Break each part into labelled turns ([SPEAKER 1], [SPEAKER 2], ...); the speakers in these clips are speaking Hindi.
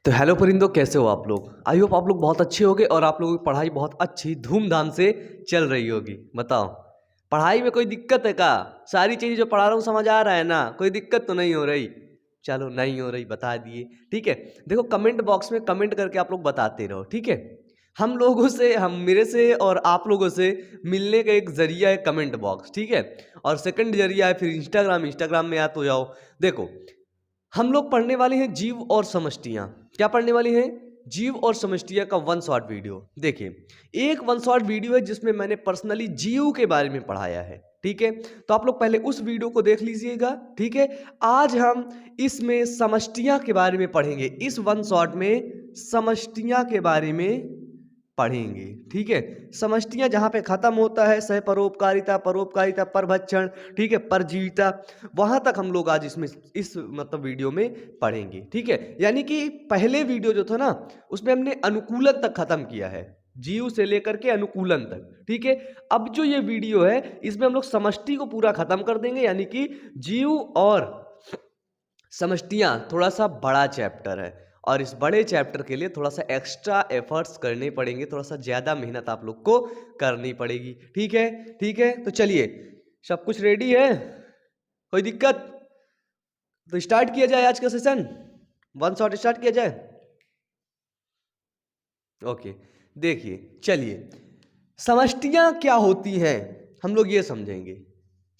[SPEAKER 1] तो हेलो परिंदों, कैसे हो आप लोग। आई होप आप लोग बहुत अच्छे होगे और आप लोगों की पढ़ाई बहुत अच्छी धूमधाम से चल रही होगी। बताओ, पढ़ाई में कोई दिक्कत है क्या? सारी चीज़ें जो पढ़ा रहा हूँ समझ आ रहा है ना? कोई दिक्कत तो नहीं हो रही? चलो, नहीं हो रही बता दिए, ठीक है। देखो, कमेंट बॉक्स में कमेंट करके आप लोग बताते रहो, ठीक है। हम लोगों से, हम मेरे से और आप लोगों से मिलने का एक जरिया है कमेंट बॉक्स, ठीक है। और सेकंड जरिया है फिर इंस्टाग्राम में या तो जाओ। देखो, हम लोग पढ़ने वाले हैं जीव और समष्टियाँ। क्या पढ़ने वाले हैं? जीव और समष्टियाँ का वन शॉट वीडियो। देखिए, एक वन शॉट वीडियो है जिसमें मैंने पर्सनली जीव के बारे में पढ़ाया है, ठीक है। तो आप लोग पहले उस वीडियो को देख लीजिएगा, ठीक है। आज हम इसमें समष्टियाँ के बारे में पढ़ेंगे। इस वन शॉट में समष्टियाँ के बारे में पढ़ेंगे, ठीक है। समष्टियाँ जहाँ पे खत्म होता है सह परोपकारिता, परोपकारिता, परभक्षण, ठीक है, परजीविता, वहां तक हम लोग आज इसमें इस मतलब वीडियो में पढ़ेंगे, ठीक है। यानी कि पहले वीडियो जो था ना, उसमें हमने अनुकूलन तक खत्म किया है, जीव से लेकर के अनुकूलन तक, ठीक है। अब जो ये वीडियो है इसमें हम लोग समष्टि को पूरा खत्म कर देंगे, यानी कि जीव और समष्टियाँ थोड़ा सा बड़ा चैप्टर है और इस बड़े चैप्टर के लिए थोड़ा सा एक्स्ट्रा एफर्ट्स करने पड़ेंगे, थोड़ा सा ज़्यादा मेहनत आप लोग को करनी पड़ेगी, ठीक है। ठीक है, तो चलिए, सब कुछ रेडी है? कोई दिक्कत? तो स्टार्ट किया जाए आज का सेशन, वन शॉट स्टार्ट किया जाए। ओके, देखिए, चलिए, समष्टियाँ क्या होती हैं हम लोग ये समझेंगे।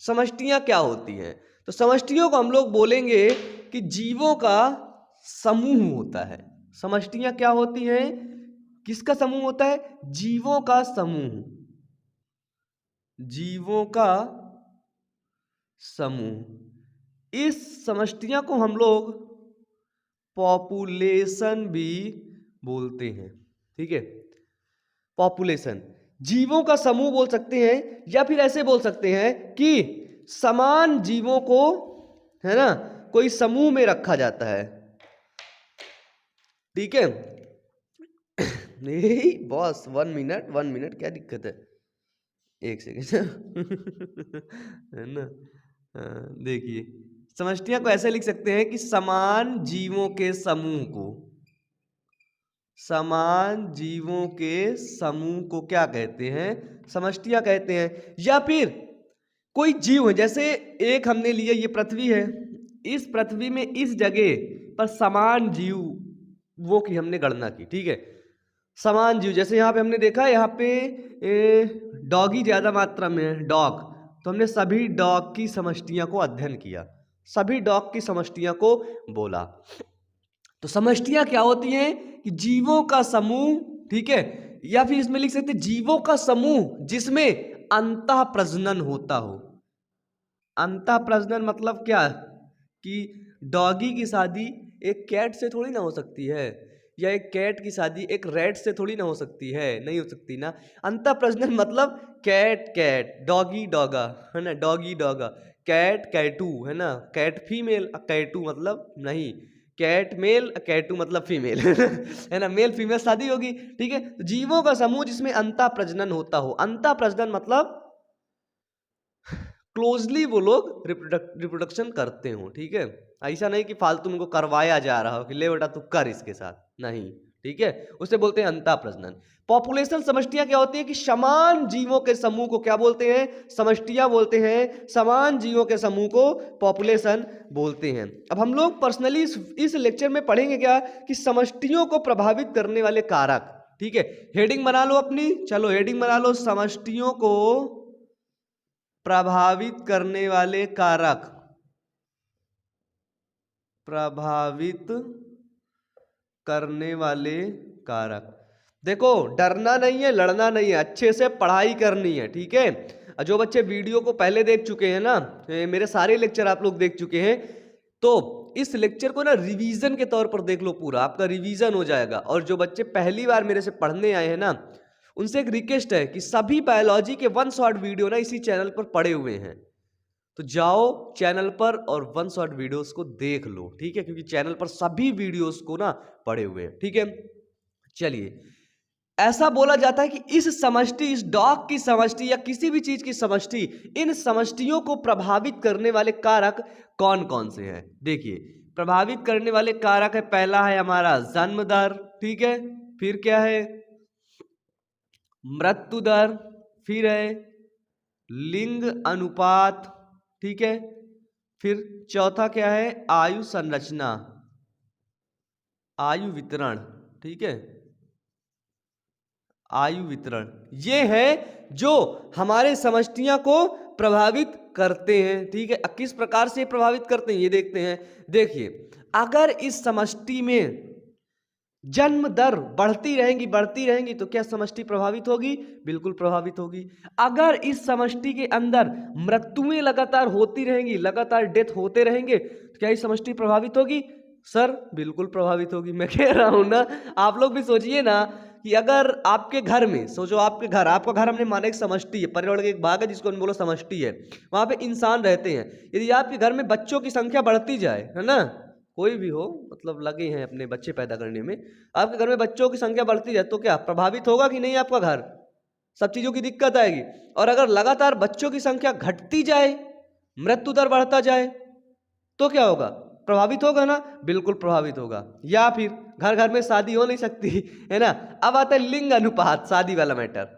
[SPEAKER 1] समष्टियाँ क्या होती हैं? तो समष्टियों को हम लोग बोलेंगे कि जीवों का समूह होता है। समष्टियाँ क्या होती हैं? किसका समूह होता है? जीवों का समूह, जीवों का समूह। इस समष्टियाँ को हम लोग पॉपुलेशन भी बोलते हैं, ठीक है। पॉपुलेशन, जीवों का समूह बोल सकते हैं, या फिर ऐसे बोल सकते हैं कि समान जीवों को, है ना, कोई समूह में रखा जाता है, ठीक है। नहीं बॉस, 1 मिनट क्या दिक्कत है? एक सेकेंड। है ना। देखिए, समष्टियां को ऐसे लिख सकते हैं कि समान जीवों के समूह को, समान जीवों के समूह को क्या कहते हैं? समष्टियां कहते हैं। या फिर कोई जीव है, जैसे एक हमने लिया, ये पृथ्वी है, इस पृथ्वी में इस जगह पर समान जीव वो की हमने गणना की, ठीक है। समान जीव, जैसे यहाँ पे हमने देखा, यहाँ पे डॉगी ज्यादा मात्रा में है, डॉग, तो हमने सभी डॉग की समष्टियां को अध्ययन किया, सभी डॉग की समष्टियां को बोला। तो समष्टियां क्या होती हैं? कि जीवों का समूह, ठीक है। या फिर इसमें लिख सकते जीवों का समूह जिसमें अंतः प्रजनन होता हो। अंतः प्रजनन मतलब क्या? कि डॉगी की शादी एक कैट से थोड़ी ना हो सकती है, या एक कैट की शादी एक रैट से थोड़ी ना हो सकती है, नहीं हो सकती ना। अंतः प्रजनन मतलब कैट कैट, डॉगी डॉगा, है ना, डॉगी डॉगा, कैट कैटू, है ना, कैट फीमेल, कैटू मतलब नहीं, कैट मेल, कैटू मतलब फीमेल। है ना, मेल फीमेल शादी होगी, ठीक है। तो जीवों का समूह जिसमें अंतः प्रजनन होता हो। अंतः प्रजनन मतलब क्लोजली वो लोग रिप्रोडक्शन करते हो, ठीक है। ऐसा नहीं कि फालतू उनको करवाया जा रहा हो कि ले बेटा तू कर इसके साथ, नहीं, ठीक है। उसे बोलते हैं अंतः प्रजनन। पॉपुलेशन समष्टियां क्या होती है? कि समान जीवों के समूह को क्या बोलते हैं? समष्टियां बोलते हैं। समान जीवों के समूह को पॉपुलेशन बोलते हैं। अब हम लोग पर्सनली इस लेक्चर में पढ़ेंगे क्या? कि समष्टियों को प्रभावित करने वाले कारक, ठीक है। हेडिंग बना लो अपनी, चलो हेडिंग बना लो, समष्टियों को प्रभावित करने वाले कारक, प्रभावित करने वाले कारक। देखो, डरना नहीं है, लड़ना नहीं है, अच्छे से पढ़ाई करनी है, ठीक है। जो बच्चे वीडियो को पहले देख चुके हैं ना, मेरे सारे लेक्चर आप लोग देख चुके हैं, तो इस लेक्चर को ना रिवीजन के तौर पर देख लो, पूरा आपका रिवीजन हो जाएगा। और जो बच्चे पहली बार मेरे से पढ़ने आए हैं ना, उनसे एक रिक्वेस्ट है कि सभी बायोलॉजी के वन शॉट वीडियो ना इसी चैनल पर पड़े हुए हैं, तो जाओ चैनल पर और वन शॉट वीडियोस को देख लो, ठीक है, क्योंकि चैनल पर सभी वीडियोस को ना पड़े हुए हैं, ठीक है। चलिए, ऐसा बोला जाता है कि इस समष्टि, इस डॉग की समष्टि या किसी भी चीज की समष्टि, इन समष्टियों को प्रभावित करने वाले कारक कौन कौन से हैं? देखिए, प्रभावित करने वाले कारक है, पहला है हमारा जन्म दर, ठीक है, फिर क्या है मृत्यु दर, फिर है लिंग अनुपात, ठीक है, फिर चौथा क्या है आयु संरचना, आयु वितरण, ठीक है, आयु वितरण। ये है जो हमारे समष्टियां को प्रभावित करते हैं, ठीक है। किस प्रकार से प्रभावित करते हैं ये देखते हैं। देखिए, अगर इस समष्टि में जन्म दर बढ़ती रहेंगी तो क्या समष्टि प्रभावित होगी? बिल्कुल प्रभावित होगी। अगर इस समष्टि के अंदर मृत्युएं लगातार होती रहेंगी, लगातार डेथ होते रहेंगे, तो क्या ये समष्टि प्रभावित होगी? सर बिल्कुल प्रभावित होगी। मैं कह रहा हूं ना, आप लोग भी सोचिए ना कि अगर आपके घर में, सोचो आपका घर हमने माना एक समष्टि है, पर्यावरण का एक भाग है जिसको हम बोलो समष्टि है, वहां पे इंसान रहते हैं। यदि आपके घर में बच्चों की संख्या बढ़ती जाए, है ना, कोई भी हो, मतलब लगे हैं अपने बच्चे पैदा करने में, आपके घर में बच्चों की संख्या बढ़ती जाए तो क्या प्रभावित होगा कि नहीं आपका घर? सब चीजों की दिक्कत आएगी। और अगर लगातार बच्चों की संख्या घटती जाए, मृत्यु दर बढ़ता जाए, तो क्या होगा? प्रभावित होगा ना, बिल्कुल प्रभावित होगा। या फिर घर घर में शादी हो नहीं सकती, है ना। अब आता है लिंग अनुपात, शादी वाला मैटर।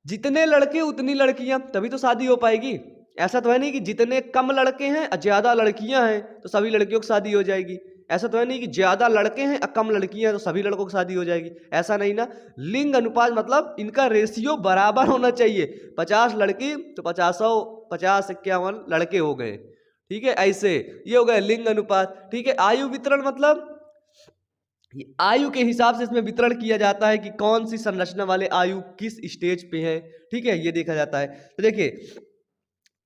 [SPEAKER 1] जितने लड़के उतनी लड़कियां, तभी तो शादी हो पाएगी। ऐसा तो है नहीं कि जितने कम लड़के हैं और ज्यादा लड़कियां हैं तो सभी लड़कियों की शादी हो जाएगी। ऐसा तो है नहीं कि ज्यादा लड़के हैं और कम लड़कियां हैं तो सभी लड़कों की शादी हो जाएगी। ऐसा नहीं ना। लिंग अनुपात मतलब इनका रेशियो बराबर होना चाहिए। 50 लड़की तो 50-51 लड़के हो गए, ठीक है। ऐसे ये हो गया लिंग अनुपात, ठीक है। आयु वितरण मतलब आयु के हिसाब से इसमें वितरण किया जाता है कि कौन सी संरचना वाले आयु किस स्टेज पे है, ठीक है, ये देखा जाता है। तो देखिए,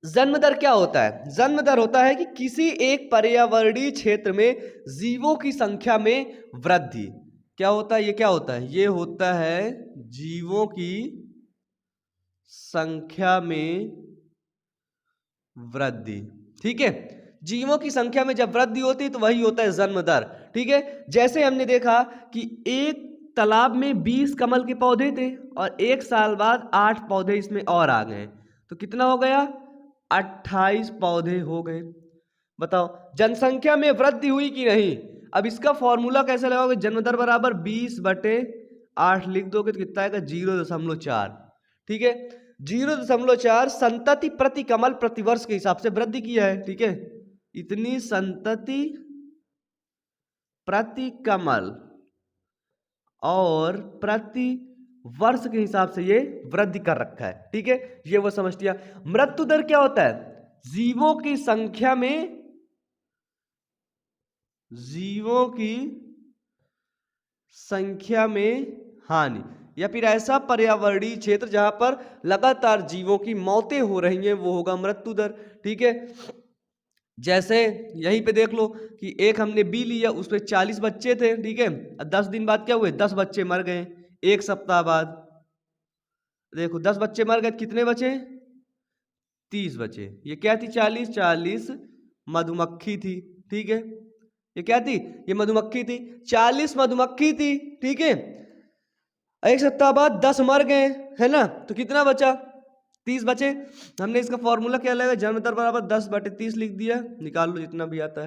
[SPEAKER 1] जन्म दर क्या होता है? जन्म दर होता है कि किसी एक पर्यावरणीय क्षेत्र में जीवों की संख्या में वृद्धि। क्या होता है? ये क्या होता है? ये होता है जीवों की संख्या में वृद्धि, ठीक है। जीवों की संख्या में जब वृद्धि होती है तो वही होता है जन्म दर, ठीक है। जैसे हमने देखा कि एक तालाब में 20 कमल के पौधे थे और 1 साल बाद 8 पौधे इसमें और आ गए, तो कितना हो गया? 28 पौधे हो गए। बताओ, जनसंख्या में वृद्धि हुई कि नहीं? अब इसका फॉर्मूला कैसे लगाओगे? जन्म दर बराबर 20/8 लिख दोगे तो कितना आएगा? 0.4, ठीक है। 0.4 संतति प्रति कमल प्रतिवर्ष के हिसाब से वृद्धि किया है, ठीक है। इतनी संतति प्रति कमल और प्रति वर्ष के हिसाब से ये वृद्धि कर रखा है, ठीक है। ये वो समझ लिया। मृत्यु दर क्या होता है? जीवों की संख्या में हानि, या फिर ऐसा पर्यावरणीय क्षेत्र जहां पर लगातार जीवों की मौतें हो रही हैं, वो होगा मृत्यु दर, ठीक है। जैसे यहीं पे देख लो कि एक हमने बी लिया, उसमें 40 बच्चे थे, ठीक है। 10 दिन बाद क्या हुए? 10 बच्चे मर गए। 1 सप्ताह बाद देखो 10 बच्चे मर गए, कितने बचे? 30 बचे। ये क्या थी? 40 मधुमक्खी थी, ठीक है। ये क्या थी? ये मधुमक्खी थी। 40 मधुमक्खी थी, ठीक है। 1 सप्ताह बाद 10 मर गए, है ना, तो कितना बचा? 30 बचे। हमने इसका फॉर्मूला क्या लगा? जन्म दर बराबर 10/30 लिख दिया, निकाल लो जितना भी आता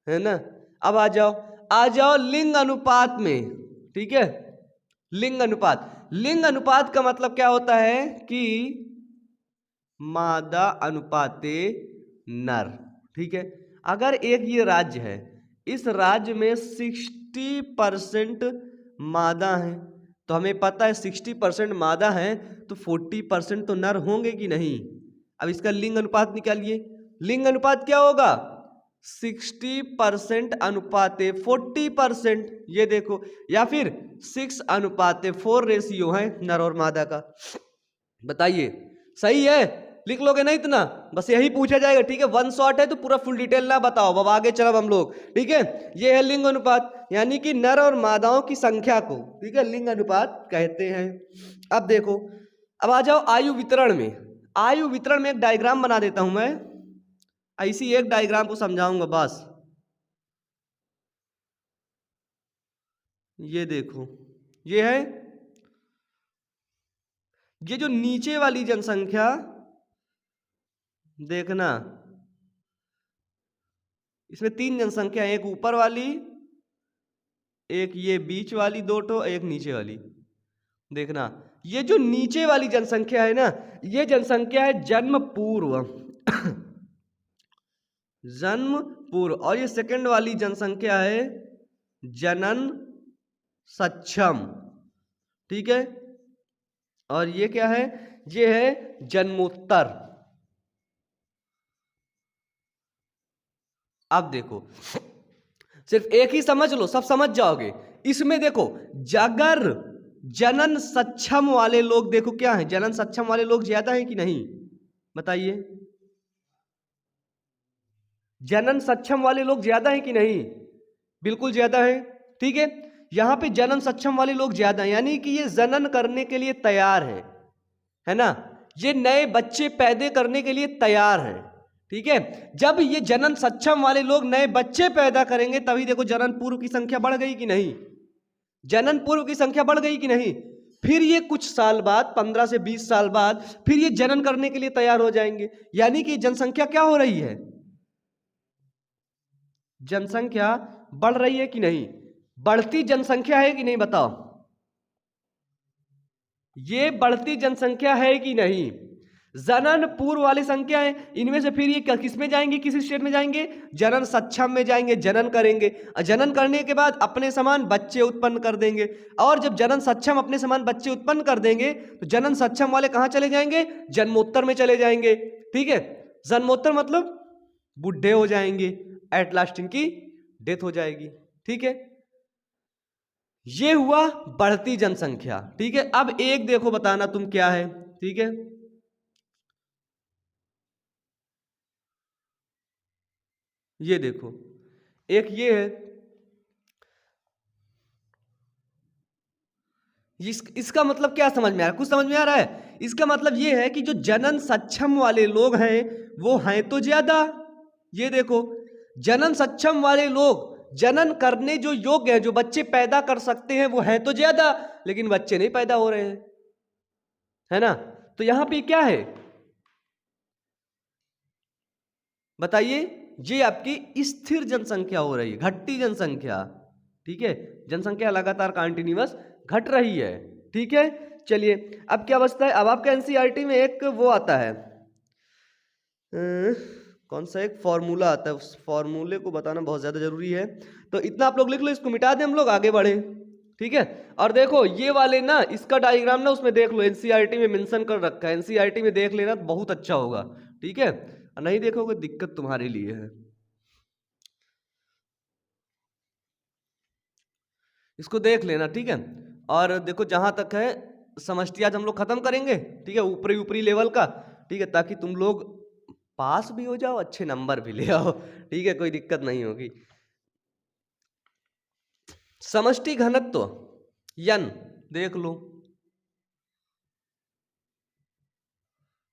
[SPEAKER 1] है ना। अब आ जाओ लिंग अनुपात में, ठीक है। लिंग अनुपात का मतलब क्या होता है कि मादा अनुपाते नर, ठीक है। अगर एक ये राज्य है, इस राज्य में 60% मादा है, तो हमें पता है 60% मादा है तो 40% तो नर होंगे कि नहीं। अब इसका लिंग अनुपात निकालिए। लिंग अनुपात क्या होगा? 60% अनुपाते 40%, ये देखो, या फिर 6:4 रेशियो है नर और मादा का। बताइए सही है? लिख लोगे ना इतना? बस यही पूछा जाएगा, ठीक है। वन शॉट है तो पूरा फुल डिटेल ना बताओ, अब आगे चलो हम लोग, ठीक है। ये है लिंग अनुपात, यानी कि नर और मादाओं की संख्या को, ठीक है, लिंग अनुपात कहते हैं। अब देखो, अब आ जाओ आयु वितरण में। आयु वितरण में एक डायग्राम बना देता हूं मैं, ऐसी एक डायग्राम को समझाऊंगा बस। ये देखो, ये है, ये जो नीचे वाली जनसंख्या देखना, इसमें 3 जनसंख्या है, एक ऊपर वाली, एक ये बीच वाली 2 ठो, एक नीचे वाली। देखना ये जो नीचे वाली जनसंख्या है ना, ये जनसंख्या है जन्म पूर्व जन्म पूर्व, और ये सेकंड वाली जनसंख्या है जनन सक्षम, ठीक है। और ये क्या है, ये है जन्मोत्तर। अब देखो सिर्फ एक ही समझ लो, सब समझ जाओगे। इसमें देखो अगर जनन सक्षम वाले लोग, देखो क्या है, जनन सक्षम वाले लोग ज्यादा हैं कि नहीं, बताइए। जनन सक्षम वाले लोग ज्यादा हैं कि नहीं, बिल्कुल ज्यादा है, ठीक है। यहां पे जनन सक्षम वाले लोग ज्यादा हैं, यानी कि ये जनन करने के लिए तैयार है ना, ये नए बच्चे पैदा करने के लिए तैयार हैं, ठीक है। जब ये जनन सक्षम वाले लोग नए बच्चे पैदा करेंगे तभी देखो जनन पूर्व की संख्या बढ़ गई कि नहीं, जनन पूर्व की संख्या बढ़ गई कि नहीं। फिर ये कुछ साल बाद, 15 से 20 साल बाद, फिर ये जनन करने के लिए तैयार हो जाएंगे, यानी कि जनसंख्या क्या हो रही है, जनसंख्या बढ़ रही है कि नहीं, बढ़ती जनसंख्या है कि नहीं, बताओ। ये बढ़ती जनसंख्या है कि नहीं, जनन पूर्व वाली संख्या है, इनमें से फिर ये किस में जाएंगे, किस स्टेट में जाएंगे, जनन सक्षम में जाएंगे, जनन करेंगे, जनन करने के बाद अपने समान बच्चे उत्पन्न कर देंगे, और जब जनन सक्षम अपने समान बच्चे उत्पन्न कर देंगे तो जनन सक्षम वाले कहां चले जाएंगे, जन्मोत्तर में चले जाएंगे, ठीक है। जन्मोत्तर मतलब बूढ़े हो जाएंगे, एट लास्ट इनकी डेथ हो जाएगी, ठीक है। ये हुआ बढ़ती जनसंख्या, ठीक है। अब एक देखो बताना तुम क्या है, ठीक है। ये देखो एक ये है, इसका मतलब क्या समझ में आ रहा है, कुछ समझ में आ रहा है। इसका मतलब ये है कि जो जनन सक्षम वाले लोग हैं वो हैं तो ज्यादा, ये देखो जनन सक्षम वाले लोग जनन करने जो योग्य हैं, जो बच्चे पैदा कर सकते हैं वो हैं तो ज्यादा, लेकिन बच्चे नहीं पैदा हो रहे हैं, है ना। तो यहां पे क्या है बताइए, ये आपकी स्थिर जनसंख्या हो रही है, घटती जनसंख्या, ठीक है। जनसंख्या लगातार कंटिन्यूअस घट रही है, ठीक है। चलिए अब क्या बचता है, अब आपका एनसीईआरटी में एक वो आता है, कौन सा एक फॉर्मूला आता है, उस फॉर्मूले को बताना बहुत ज्यादा जरूरी है, तो इतना आप लोग लिख लो, इसको मिटा दें, हम लोग आगे बढ़े, ठीक है। और देखो ये वाले ना, इसका डायग्राम ना उसमें देख लो, एनसीईआरटी में मेंशन कर रखा है, एनसीईआरटी में देख लेना बहुत अच्छा होगा, ठीक है। नहीं देखोगे दिक्कत तुम्हारे लिए है, इसको देख लेना, ठीक है। और देखो जहां तक है समष्टि आज हम लोग खत्म करेंगे, ठीक है, ऊपरी ऊपरी लेवल का, ठीक है, ताकि तुम लोग पास भी हो जाओ, अच्छे नंबर भी ले आओ, ठीक है, कोई दिक्कत नहीं होगी। समष्टि घनत्व यन देख लो,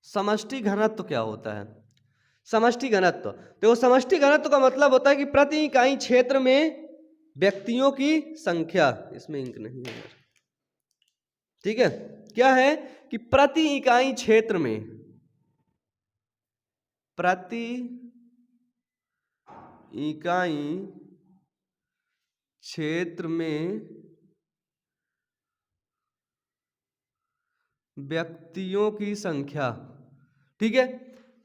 [SPEAKER 1] समष्टि घनत्व क्या होता है, समष्टि घनत्व, देखो समष्टि घनत्व का मतलब होता है कि प्रति इकाई क्षेत्र में व्यक्तियों की संख्या, इसमें इंक नहीं है, ठीक है, क्या है कि प्रति इकाई क्षेत्र में, प्रति इकाई क्षेत्र में व्यक्तियों की संख्या, ठीक है।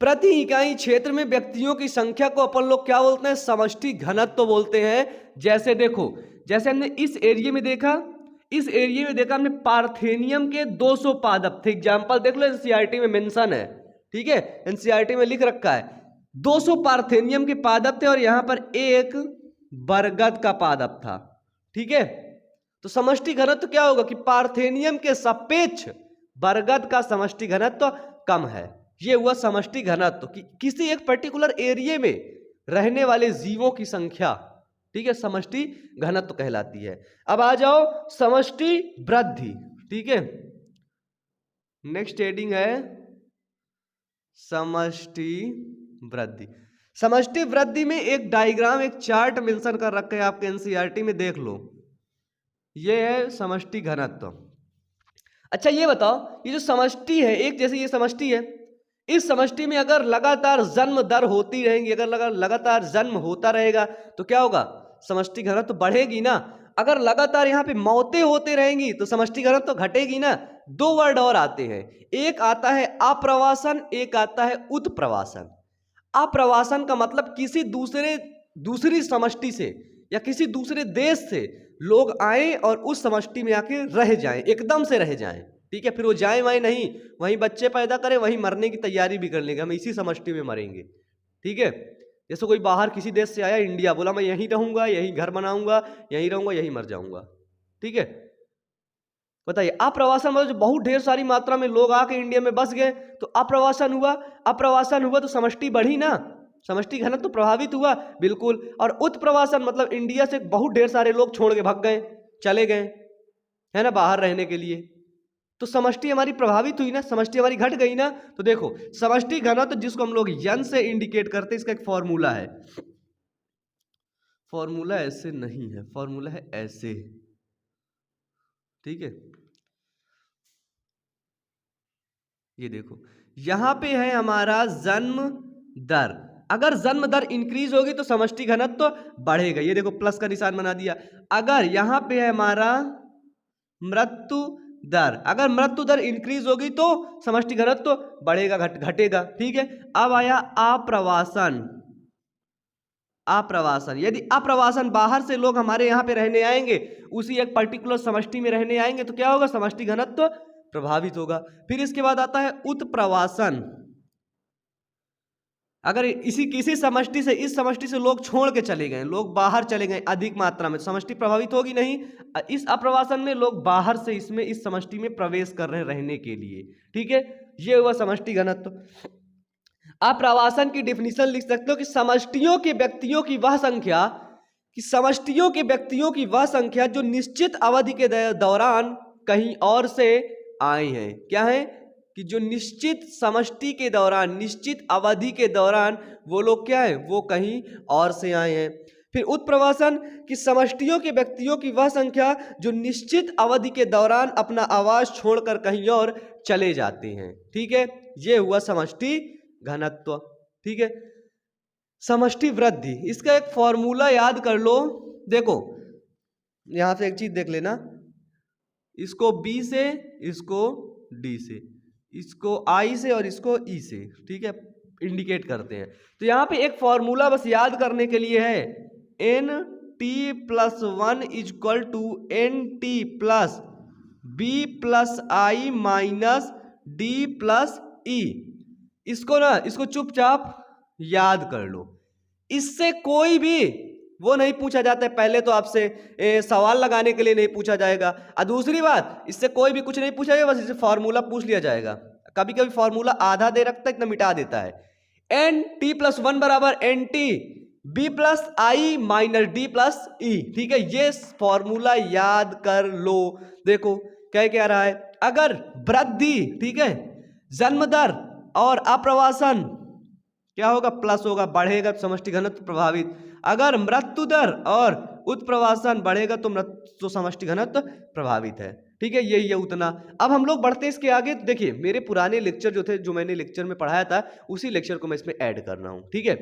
[SPEAKER 1] प्रति इकाई क्षेत्र में व्यक्तियों की संख्या को अपन लोग क्या बोलते हैं, समष्टि घनत्व बोलते हैं। जैसे देखो, जैसे हमने इस एरिया में देखा, इस एरिया में देखा हमने पार्थेनियम के 200 पादप थे, एग्जाम्पल देख लो, एनसीईआरटी में मेंशन है, ठीक है, एनसीईआरटी में लिख रखा है 200 पार्थेनियम के पादप थे, और यहां पर एक बरगद का पादप था, ठीक है। तो समष्टि घनत्व क्या होगा कि पार्थेनियम के सापेक्ष बरगद का समष्टि घनत्व कम है, ये हुआ समष्टि घनत्व कि किसी एक पर्टिकुलर एरिया में रहने वाले जीवों की संख्या, ठीक है, समष्टि घनत्व कहलाती है। अब आ जाओ समष्टि वृद्धि, ठीक है, नेक्स्ट हेडिंग है समष्टि वृद्धि। समष्टि वृद्धि में एक डायग्राम, एक चार्ट मेंशन कर रखा है आपके एनसीईआरटी में, देख लो, ये है समष्टि घनत्व। अच्छा ये बताओ, ये जो समष्टि है, एक जैसे ये समष्टि है, इस समष्टि में अगर लगातार जन्म दर होती रहेंगी, अगर लगातार जन्म होता रहेगा तो क्या होगा, समष्टि घनत्व तो बढ़ेगी ना। अगर लगातार यहाँ पे मौतें होते रहेंगी तो समष्टि घनत्व तो घटेगी ना। दो वर्ड और आते हैं, एक आता है अप्रवासन, एक आता है उत्प्रवासन। अप्रवासन का मतलब किसी दूसरी समष्टि से या किसी दूसरे देश से लोग आए और उस समष्टि में आके रह जाएं, एकदम से रह जाएं, ठीक है। फिर वो जाए वाए नहीं, वहीं बच्चे पैदा करें, वहीं मरने की तैयारी भी कर लेंगे, हम इसी समष्टि में मरेंगे, ठीक है। जैसे कोई बाहर किसी देश से आया इंडिया, बोला मैं यहीं रहूंगा, यहीं घर बनाऊंगा, यहीं रहूंगा, यहीं मर जाऊंगा, ठीक है। बताइए, अप्रवासन मतलब जो बहुत ढेर सारी मात्रा में लोग आके इंडिया में बस गए तो अप्रवासन हुआ। अप्रवासन हुआ तो समष्टि बढ़ी ना, समष्टि घनत्व तो प्रभावित हुआ, बिल्कुल। और उत्प्रवासन मतलब इंडिया से बहुत ढेर सारे लोग छोड़ के भाग गए, चले गए, है ना, बाहर रहने के लिए, तो समष्टि हमारी प्रभावित हुई ना, समष्टि हमारी घट गई ना। तो देखो, समष्टि घनत्व जिसको हम लोग यन से इंडिकेट करते हैं, इसका एक फॉर्मूला है। फॉर्मूला ऐसे नहीं है, फॉर्मूला है ऐसे, ठीक है। ये देखो, यहां पे है हमारा जन्म दर, अगर जन्म दर इंक्रीज होगी तो समष्टि घनत्व तो बढ़ेगा, ये देखो प्लस का निशान बना दिया। अगर यहां पे है हमारा मृत्यु दर, अगर मृत्यु दर इंक्रीज होगी तो समष्टि घनत्व तो बढ़ेगा, घटेगा, ठीक है। अब आया अप्रवासन। अप्रवासन, यदि अप्रवासन बाहर से लोग हमारे यहाँ पे रहने आएंगे, उसी एक पर्टिकुलर समष्टि में रहने आएंगे, तो क्या होगा, समष्टि घनत्व प्रभावित होगा। फिर इसके बाद आता है उत्प्रवासन, अगर किसी समष्टि से, इस समष्टि से लोग छोड़ के चले गए, लोग बाहर चले गए अधिक मात्रा में, समष्टि प्रभावित होगी नहीं। इस अप्रवासन में लोग बाहर से इस समष्टि में प्रवेश कर रहे हैं रहने के लिए, ठीक है। ये हुआ समष्टि घनत्व। अप्रवासन की डेफिनेशन लिख सकते हो कि समष्टियों के व्यक्तियों की वह संख्या, जो निश्चित अवधि के दौरान कहीं और से आए हैं। क्या है कि जो निश्चित समष्टि के दौरान, निश्चित अवधि के दौरान वो लोग क्या है, वो कहीं और से आए हैं। फिर उत्प्रवासन की समष्टियों के व्यक्तियों की वह संख्या जो निश्चित अवधि के दौरान अपना आवास छोड़कर कहीं और चले जाते हैं, ठीक है। ये हुआ समष्टि घनत्व, ठीक है। समष्टि वृद्धि, इसका एक फॉर्मूला याद कर लो। देखो, यहां से एक चीज देख लेना, इसको B से, इसको D से, इसको I से और इसको E से, ठीक है, इंडिकेट करते हैं। तो यहाँ पे एक फॉर्मूला बस याद करने के लिए है, NT+1 equal to NT+B+I minus D+E। इसको चुपचाप याद कर लो, इससे कोई भी वो नहीं पूछा जाता है। पहले तो आपसे सवाल लगाने के लिए नहीं पूछा जाएगा, और दूसरी बात, इससे कोई भी कुछ नहीं पूछा जाएगा, बस इससे फॉर्मूला पूछ लिया जाएगा। कभी कभी फॉर्मूला आधा दे रखता है, इतना मिटा देता है। NT+1 बराबर NT+B+I माइनस D+E, ठीक है। ये फॉर्मूला याद कर लो। देखो क्या रहा है, अगर वृद्धि, ठीक है, जन्म दर और अप्रवासन क्या होगा, प्लस होगा, बढ़ेगा तो समष्टि घनत्व प्रभावित। अगर मृत्यु दर और उत्प्रवासन बढ़ेगा तो समष्टि घनत्व प्रभावित है, ठीक है। यही है उतना। अब हम लोग बढ़ते हैं इसके आगे। तो देखिए, मेरे पुराने लेक्चर जो थे, जो मैंने लेक्चर में पढ़ाया था, उसी लेक्चर को मैं इसमें ऐड कर रहा हूं, ठीक है।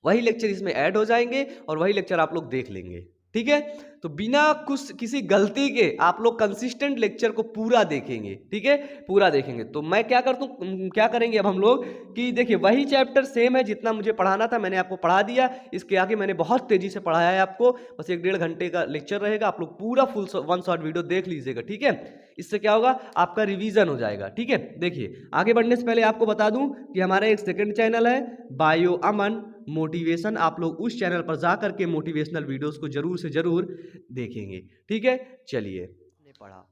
[SPEAKER 1] वही लेक्चर इसमें ऐड हो जाएंगे और वही लेक्चर आप लोग देख लेंगे, ठीक है। तो बिना किसी गलती के आप लोग कंसिस्टेंट लेक्चर को पूरा देखेंगे, ठीक है, पूरा देखेंगे। तो मैं क्या करता हूँ, क्या करेंगे अब हम लोग कि देखिए, वही चैप्टर सेम है, जितना मुझे पढ़ाना था मैंने आपको पढ़ा दिया। इसके आगे मैंने बहुत तेजी से पढ़ाया है आपको, बस 1-1.5 घंटे का लेक्चर रहेगा, आप लोग पूरा फुल 1 शॉट वीडियो देख लीजिएगा, ठीक है। इससे क्या होगा, आपका रिवीजन हो जाएगा, ठीक है। देखिए, आगे बढ़ने से पहले आपको बता दूं कि हमारा एक सेकंड चैनल है, बायो अमन मोटिवेशन। आप लोग उस चैनल पर जाकर के मोटिवेशनल वीडियोस को जरूर से जरूर देखेंगे, ठीक है। चलिए, पढ़ा,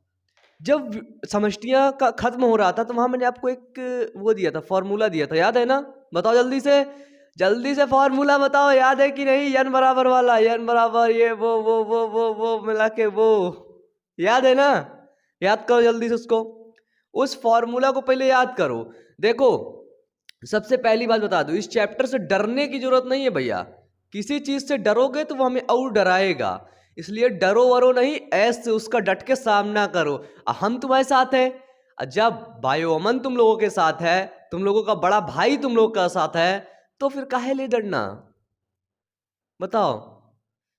[SPEAKER 1] जब समष्टियां का खत्म हो रहा था तो वहां मैंने आपको एक वो दिया था, फॉर्मूला दिया था, याद है ना? बताओ जल्दी से फॉर्मूला बताओ, याद है कि नहीं? n बराबर वाला, n बराबर ये वो मिला के वो, याद है ना? याद करो जल्दी से उसको, उस फॉर्मूला को पहले याद करो। देखो, सबसे पहली बात बता दूं, इस चैप्टर से डरने की जरूरत नहीं है भैया। किसी चीज से डरोगे तो वो हमें और डराएगा, इसलिए डरो वरो नहीं, ऐसे उसका डट के सामना करो। हम तुम्हारे साथ हैं, जब बायो अमन तुम लोगों के साथ है तुम लोगों का बड़ा भाई तुम लोग का साथ है, तो फिर काहे लिए डरना? बताओ,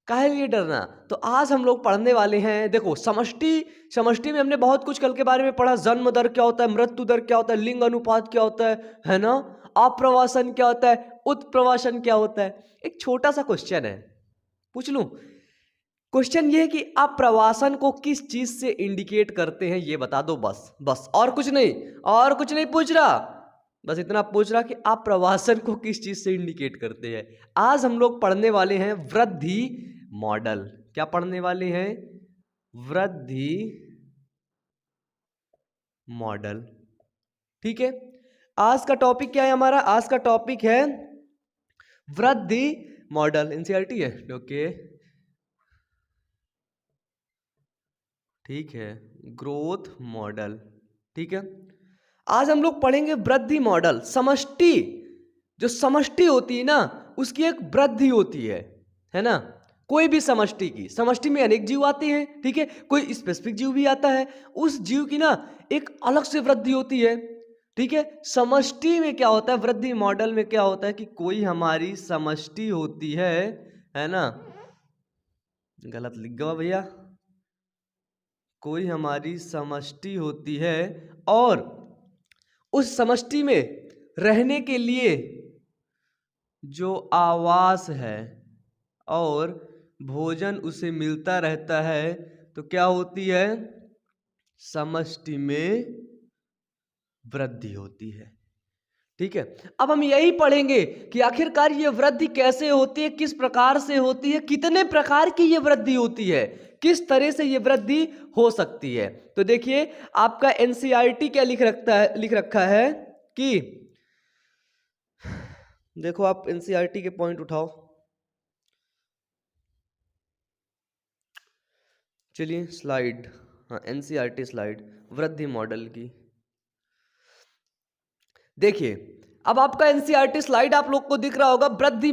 [SPEAKER 1] काहे लिए डरना? तो आज हम लोग पढ़ने वाले हैं, देखो समष्टि में हमने बहुत कुछ कल के बारे में पढ़ा। जन्म दर क्या होता है, मृत्यु दर क्या होता है, लिंग अनुपात क्या होता है ना, अप्रवासन क्या होता है, उत्प्रवासन क्या होता है। एक छोटा सा क्वेश्चन है, पूछ लूं? क्वेश्चन ये है कि अप्रवासन को किस चीज से इंडिकेट करते हैं, ये बता दो बस। बस और कुछ नहीं, और कुछ नहीं पूछ रहा, बस इतना पूछ रहा कि अप्रवासन को किस चीज से इंडिकेट करते हैं। आज हम लोग पढ़ने वाले हैं वृद्धि मॉडल। क्या पढ़ने वाले हैं? वृद्धि मॉडल। ठीक है, आज का टॉपिक क्या है हमारा? आज का टॉपिक है वृद्धि मॉडल। एनसीईआरटी है, ओके ठीक है, ग्रोथ मॉडल। ठीक है, आज हम लोग पढ़ेंगे वृद्धि मॉडल। समष्टि, जो समष्टि होती है ना, उसकी एक वृद्धि होती है ना। कोई भी समष्टि में अनेक जीव आते हैं, ठीक है, कोई स्पेसिफिक जीव भी आता है, उस जीव की ना एक अलग से वृद्धि होती है। ठीक है, समष्टि में क्या होता है, वृद्धि मॉडल में क्या होता है कि कोई हमारी समष्टि होती है ना। गलत लिख गया भैया, कोई हमारी समष्टि होती है और उस समष्टि में रहने के लिए जो आवास है और भोजन उसे मिलता रहता है, तो क्या होती है? समष्टि में वृद्धि होती है। ठीक है, अब हम यही पढ़ेंगे कि आखिरकार ये वृद्धि कैसे होती है, किस प्रकार से होती है, कितने प्रकार की ये वृद्धि होती है, किस तरह से ये वृद्धि हो सकती है। तो देखिए, आपका एनसीईआरटी क्या लिख रखा है कि देखो, आप एनसीईआरटी के पॉइंट उठाओ। चलिए स्लाइड, हाँ एनसीईआरटी स्लाइड वृद्धि मॉडल की। देखिए, अब आपका एनसीईआरटी स्लाइड आप लोग को दिख रहा होगा। वृद्धि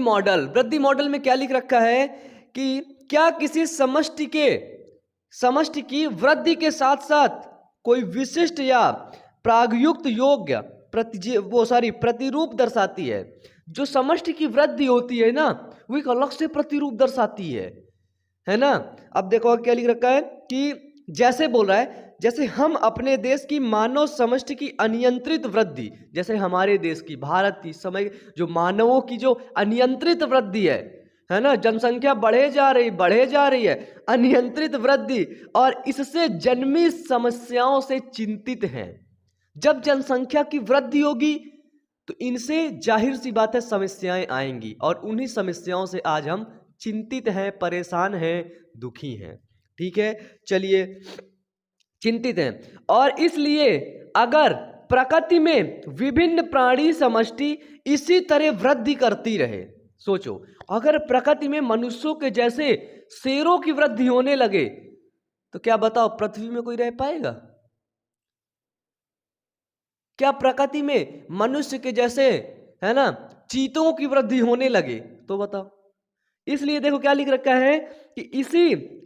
[SPEAKER 1] मॉडल में क्या लिख रखा है कि क्या किसी समष्टि की वृद्धि के साथ साथ कोई विशिष्ट या प्रागयुक्त योग्य प्रतिरूप दर्शाती है। जो समष्टि की वृद्धि होती है ना, वो एक अलग से प्रतिरूप दर्शाती है ना। अब देखो क्या लिख रखा है कि जैसे बोल रहा है, जैसे हम अपने देश की मानव समष्टि की अनियंत्रित वृद्धि, जैसे हमारे देश की, भारत की समय जो मानवों की जो अनियंत्रित वृद्धि है ना, जनसंख्या बढ़े जा रही है, अनियंत्रित वृद्धि, और इससे जन्मी समस्याओं से चिंतित हैं। जब जनसंख्या की वृद्धि होगी तो इनसे जाहिर सी बात है समस्याएं आएंगी, और उन्हीं समस्याओं से आज हम चिंतित हैं, परेशान हैं, दुखी हैं। ठीक है, चलिए, चिंतित हैं। और इसलिए अगर प्रकृति में विभिन्न प्राणी समष्टि इसी तरह वृद्धि करती रहे, सोचो, अगर प्रकृति में मनुष्यों के जैसे शेरों की वृद्धि होने लगे, तो क्या बताओ पृथ्वी में कोई रह पाएगा? क्या प्रकृति में मनुष्य के जैसे, है ना, चीतों की वृद्धि होने लगे, तो बताओ। इसलिए देखो क्या लिख रखा है कि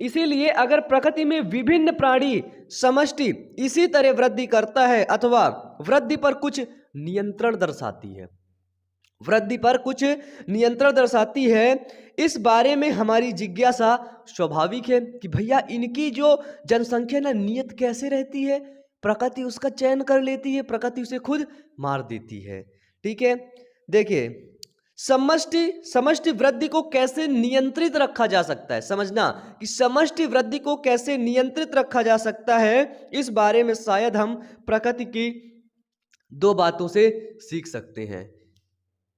[SPEAKER 1] इसीलिए अगर प्रकृति में विभिन्न प्राणी समष्टि इसी तरह वृद्धि करता है अथवा वृद्धि पर कुछ नियंत्रण दर्शाती है, इस बारे में हमारी जिज्ञासा स्वाभाविक है कि भैया इनकी जो जनसंख्या ना नियत कैसे रहती है, प्रकृति उसका चयन कर लेती है, प्रकृति उसे खुद मार देती है। ठीक है, देखिए, समष्टि वृद्धि को कैसे नियंत्रित रखा जा सकता है, समझना कि समष्टि वृद्धि को कैसे नियंत्रित रखा जा सकता है, इस बारे में शायद हम प्रकृति की दो बातों से सीख सकते हैं,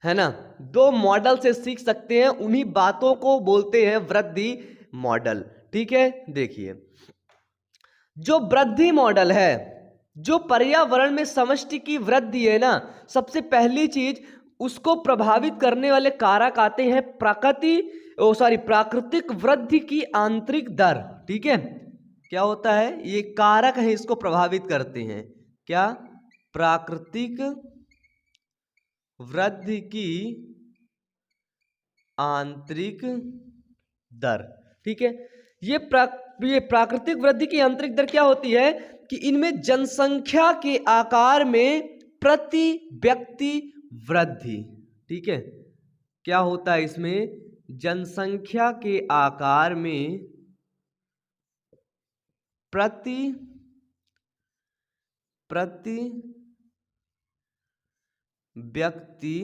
[SPEAKER 1] है ना। दो मॉडल से सीख सकते हैं, उन्हीं बातों को बोलते हैं वृद्धि मॉडल। ठीक है, देखिए, जो वृद्धि मॉडल है, जो पर्यावरण में समष्टि की वृद्धि है ना, सबसे पहली चीज उसको प्रभावित करने वाले कारक आते हैं प्राकृतिक वृद्धि की आंतरिक दर। ठीक है, क्या होता है, ये कारक है, इसको प्रभावित करते हैं, क्या? प्राकृतिक वृद्धि की आंतरिक दर। ठीक है, ये प्राकृतिक वृद्धि की आंतरिक दर क्या होती है कि इनमें जनसंख्या के आकार में प्रति व्यक्ति वृद्धि। ठीक है, क्या होता है इसमें, जनसंख्या के आकार में प्रति व्यक्ति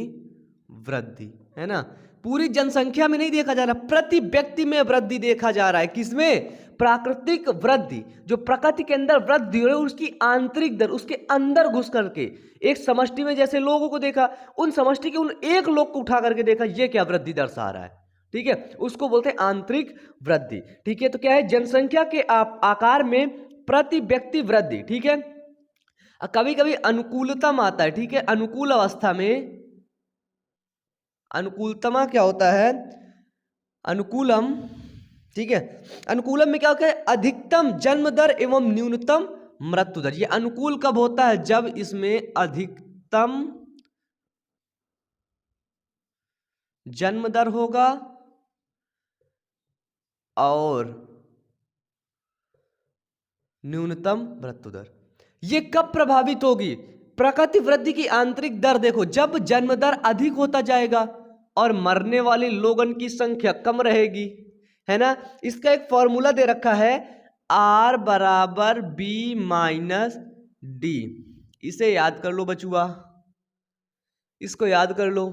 [SPEAKER 1] वृद्धि, है ना। पूरी जनसंख्या में नहीं देखा जा रहा, प्रति व्यक्ति में वृद्धि देखा जा रहा है। किसमें, प्राकृतिक वृद्धि, जो प्रकृति के अंदर वृद्धि हो रही है उसकी आंतरिक दर, उसके अंदर घुस करके एक समष्टि में जैसे लोगों को देखा, उन समष्टि के उन एक लोग को उठा करके देखा, ये क्या वृद्धि दर्शा रहा है। ठीक है, उसको बोलते हैं आंतरिक वृद्धि। ठीक है, तो क्या है, जनसंख्या के आकार में प्रति व्यक्ति वृद्धि। ठीक है, कभी कभी अनुकूलतम आता है। ठीक है, अनुकूल अवस्था में, अनुकूलतमा क्या होता है, अनुकूलम। ठीक है, अनुकूलम में क्या होता है, अधिकतम जन्म दर एवं न्यूनतम मृत्यु दर। ये अनुकूल कब होता है, जब इसमें अधिकतम जन्म दर होगा और न्यूनतम मृत्यु दर। ये कब प्रभावित होगी, प्रकृति वृद्धि की आंतरिक दर देखो, जब जन्म दर अधिक होता जाएगा और मरने वाले लोगों की संख्या कम रहेगी, है ना। इसका एक फॉर्मूला दे रखा है, R बराबर B माइनस D। इसे याद कर लो बचुआ, इसको याद कर लो,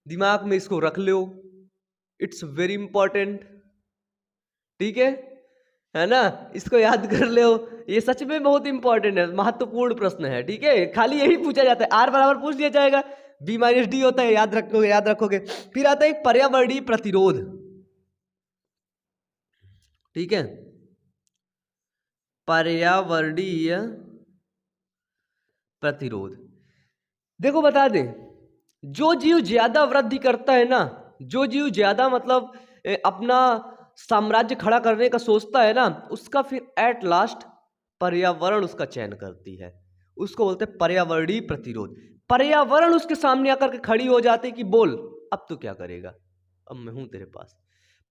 [SPEAKER 1] दिमाग में इसको रख लो, इट्स वेरी इंपॉर्टेंट। ठीक है ना, इसको याद कर लो, ये सच में बहुत इंपॉर्टेंट है, महत्वपूर्ण प्रश्न है। ठीक है, खाली यही पूछा जाता है, R बराबर पूछ लिया जाएगा, B माइनस डी होता है, याद रखोगे, याद रखोगे। फिर आता है पर्यावरणीय प्रतिरोध। ठीक है, पर्यावरणीय प्रतिरोध। देखो बता दें, जो जीव ज्यादा वृद्धि करता है ना, जो जीव ज्यादा मतलब अपना साम्राज्य खड़ा करने का सोचता है ना, उसका फिर एट लास्ट पर्यावरण उसका चयन करती है, उसको बोलते हैं पर्यावरणीय प्रतिरोध। पर्यावरण उसके सामने आकर के खड़ी हो जाती है कि बोल अब तू क्या करेगा, अब मैं हूं तेरे पास।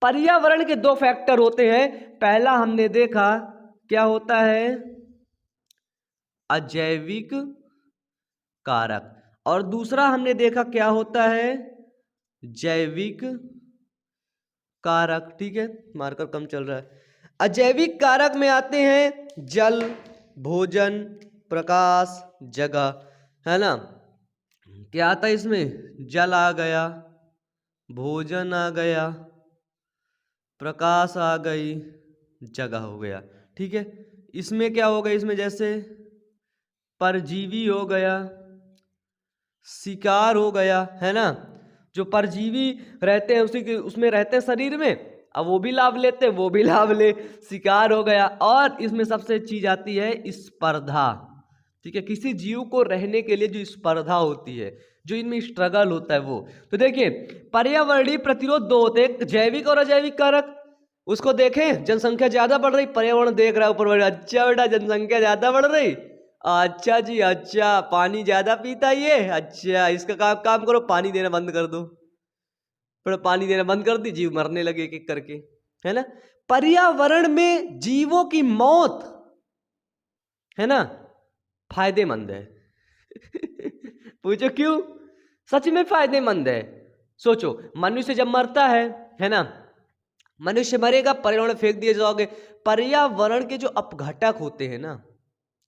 [SPEAKER 1] पर्यावरण के दो फैक्टर होते हैं, पहला हमने देखा क्या होता है, अजैविक कारक, और दूसरा हमने देखा क्या होता है, जैविक कारक। ठीक है, मार्कर कम चल रहा है। अजैविक कारक में आते हैं जल, भोजन, प्रकाश, जगह, है ना। क्या आता है इसमें, जल आ गया, भोजन आ गया, प्रकाश आ गई, जगह हो गया। ठीक है, इसमें क्या हो गया, इसमें जैसे परजीवी हो गया, शिकार हो गया, है ना। जो परजीवी रहते हैं उसी के उसमें रहते हैं शरीर में, अब वो भी लाभ लेते हैं, वो भी लाभ ले, शिकार हो गया। और इसमें सबसे चीज आती है स्पर्धा। ठीक है, किसी जीव को रहने के लिए जो स्पर्धा होती है, जो इनमें स्ट्रगल होता है वो। तो देखिए पर्यावरणीय प्रतिरोध दो होते हैं, जैविक और अजैविक कारक। उसको देखें, जनसंख्या ज्यादा बढ़ रही, पर्यावरण देख रहा है ऊपर, अच्छा बेटा जनसंख्या ज्यादा बढ़ रही, अच्छा जी अच्छा, पानी ज्यादा पीता ये, अच्छा इसका काम करो, पानी देना बंद कर दो, पर पानी देना बंद कर दी, जीव मरने लगे एक एक करके, है ना। पर्यावरण में जीवों की मौत, है ना, फायदेमंद है। पूछो क्यों, सच में फायदेमंद है। सोचो मनुष्य जब मरता है ना, मनुष्य मरेगा, पर्यावरण फेंक दिए जाओगे, पर्यावरण के जो अपघटक होते हैं ना,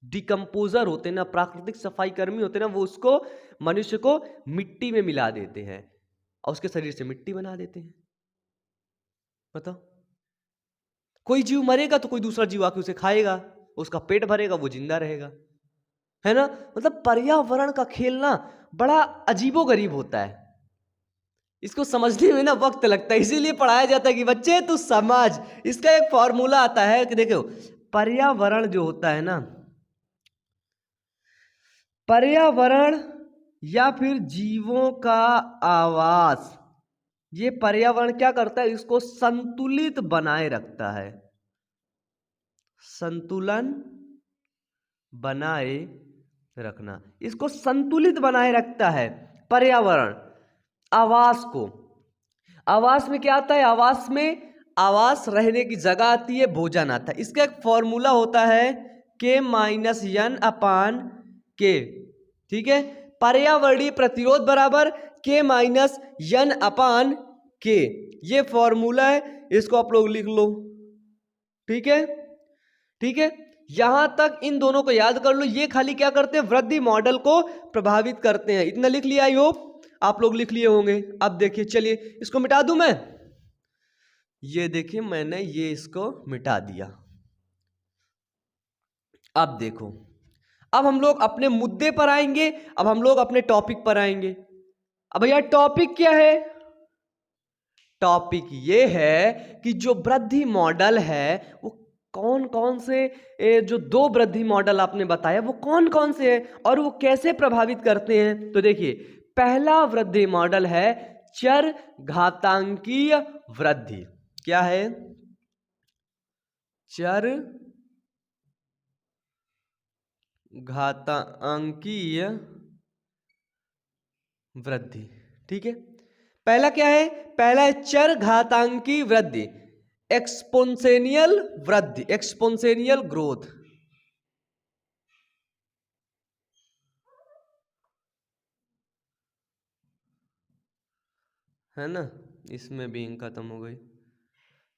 [SPEAKER 1] डिकम्पोजर होते हैं ना, प्राकृतिक सफाई कर्मी होते हैं ना, वो उसको मनुष्य को मिट्टी में मिला देते हैं और उसके शरीर से मिट्टी बना देते हैं। बताओ, कोई जीव मरेगा तो कोई दूसरा जीव आके उसे खाएगा, उसका पेट भरेगा, वो जिंदा रहेगा, है ना। मतलब पर्यावरण का खेल ना बड़ा अजीबोगरीब होता है, इसको समझने में ना वक्त लगता है, इसीलिए पढ़ाया जाता है कि बच्चे तू समझ। इसका एक फॉर्मूला आता है कि देखो, पर्यावरण जो होता है ना, पर्यावरण या फिर जीवों का आवास, ये पर्यावरण क्या करता है, इसको संतुलित बनाए रखता है, संतुलन बनाए रखना, इसको संतुलित बनाए रखता है पर्यावरण। आवास को, आवास में क्या आता है, आवास में आवास रहने की जगह आती है, भोजन आता है। इसका एक फॉर्मूला होता है K-N/K, ठीक है। पर्यावरणीय प्रतिरोध बराबर K माइनस N अपान K, ये फॉर्मूला है, इसको आप लोग लिख लो। ठीक है, ठीक है, यहां तक इन दोनों को याद कर लो। ये खाली क्या करते हैं, वृद्धि मॉडल को प्रभावित करते हैं। इतना लिख लिया, आई होप आप लोग लिख लिए होंगे। अब देखिए, चलिए इसको मिटा दूं मैं। ये देखिए मैंने ये इसको मिटा दिया। अब देखो, अब हम लोग अपने मुद्दे पर आएंगे, अब हम लोग अपने टॉपिक पर आएंगे। अब भैया टॉपिक क्या है? टॉपिक ये है कि जो वृद्धि मॉडल है वो कौन कौन से, जो दो वृद्धि मॉडल आपने बताया वो कौन कौन से हैं और वो कैसे प्रभावित करते हैं। तो देखिए, पहला वृद्धि मॉडल है चर घातांकीय वृद्धि। क्या है? चर घातांकीय वृद्धि। ठीक है, पहला क्या है? पहला है चर घातांकी वृद्धि, एक्सपोनेंशियल वृद्धि, एक्सपोनेंशियल ग्रोथ। है ना, इसमें भी खत्म हो गई,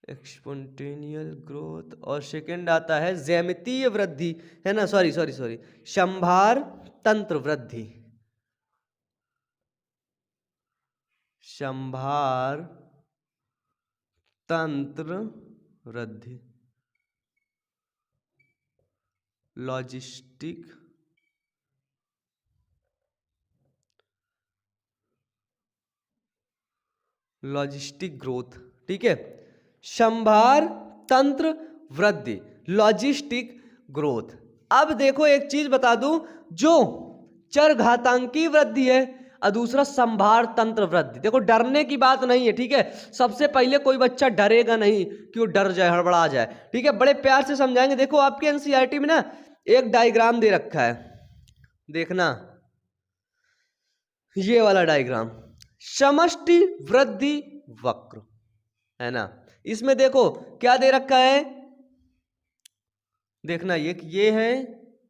[SPEAKER 1] एक्सपोनेंशियल ग्रोथ। और सेकंड आता है ज्यामितीय वृद्धि, है ना, सॉरी सॉरी सॉरी, संभार तंत्र वृद्धि, संभार तंत्र वृद्धि, लॉजिस्टिक ग्रोथ। ठीक है, संभार तंत्र वृद्धि, लॉजिस्टिक ग्रोथ। अब देखो एक चीज बता दूं, जो चर घातांकी वृद्धि है और दूसरा संभार तंत्र वृद्धि। देखो डरने की बात नहीं है, ठीक है। सबसे पहले कोई बच्चा डरेगा नहीं कि वो डर जाए, हड़बड़ा जाए, ठीक है। बड़े प्यार से समझाएंगे। देखो आपके एनसीईआरटी में ना एक डायग्राम दे रखा है, देखना ये वाला डायग्राम, समष्टि वृद्धि वक्र, है ना। इसमें देखो क्या दे रखा है, देखना, एक ये है,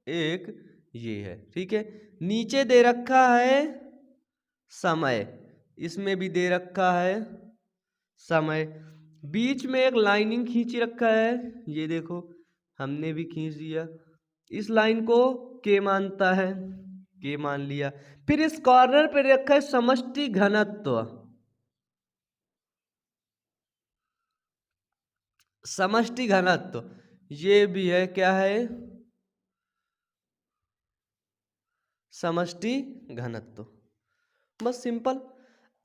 [SPEAKER 1] एक ये है, ठीक है। नीचे दे रखा है समय, इसमें भी दे रखा है समय, बीच में एक लाइनिंग खींच रखा है, ये देखो हमने भी खींच दिया। इस लाइन को के मानता है, के मान लिया। फिर इस कॉर्नर पे रखा है समष्टि घनत्व, समष्टि घनत्व, ये भी है, क्या है, समष्टि घनत्व। बस सिंपल।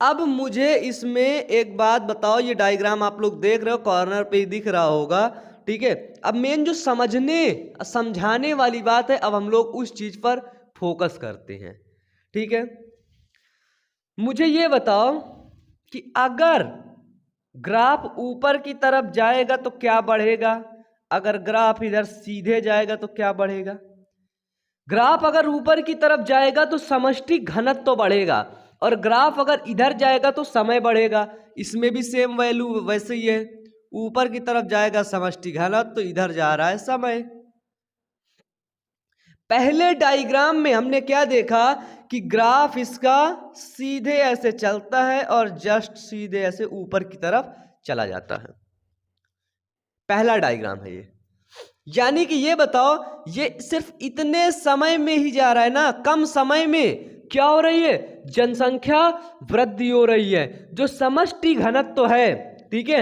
[SPEAKER 1] अब मुझे इसमें एक बात बताओ, ये डायग्राम आप लोग देख रहे हो, कॉर्नर पे ही दिख रहा होगा, ठीक है। अब मेन जो समझाने वाली बात है, अब हम लोग उस चीज पर फोकस करते हैं, ठीक है। मुझे ये बताओ कि अगर ग्राफ ऊपर की तरफ जाएगा तो क्या बढ़ेगा, अगर ग्राफ इधर सीधे जाएगा तो क्या बढ़ेगा। ग्राफ अगर ऊपर की तरफ जाएगा तो समष्टि घनत्व तो बढ़ेगा, और ग्राफ अगर इधर जाएगा तो समय बढ़ेगा। इसमें भी सेम वैल्यू वैसे ही है, ऊपर की तरफ जाएगा समष्टि घनत्व, तो इधर जा रहा है समय। पहले डायग्राम में हमने क्या देखा कि ग्राफ इसका सीधे ऐसे चलता है और जस्ट सीधे ऐसे ऊपर की तरफ चला जाता है। पहला डायग्राम है ये। यानी कि ये बताओ, ये सिर्फ इतने समय में ही जा रहा है ना, कम समय में क्या हो रही है, जनसंख्या वृद्धि हो रही है। जो समष्टि घनत्व है, ठीक है,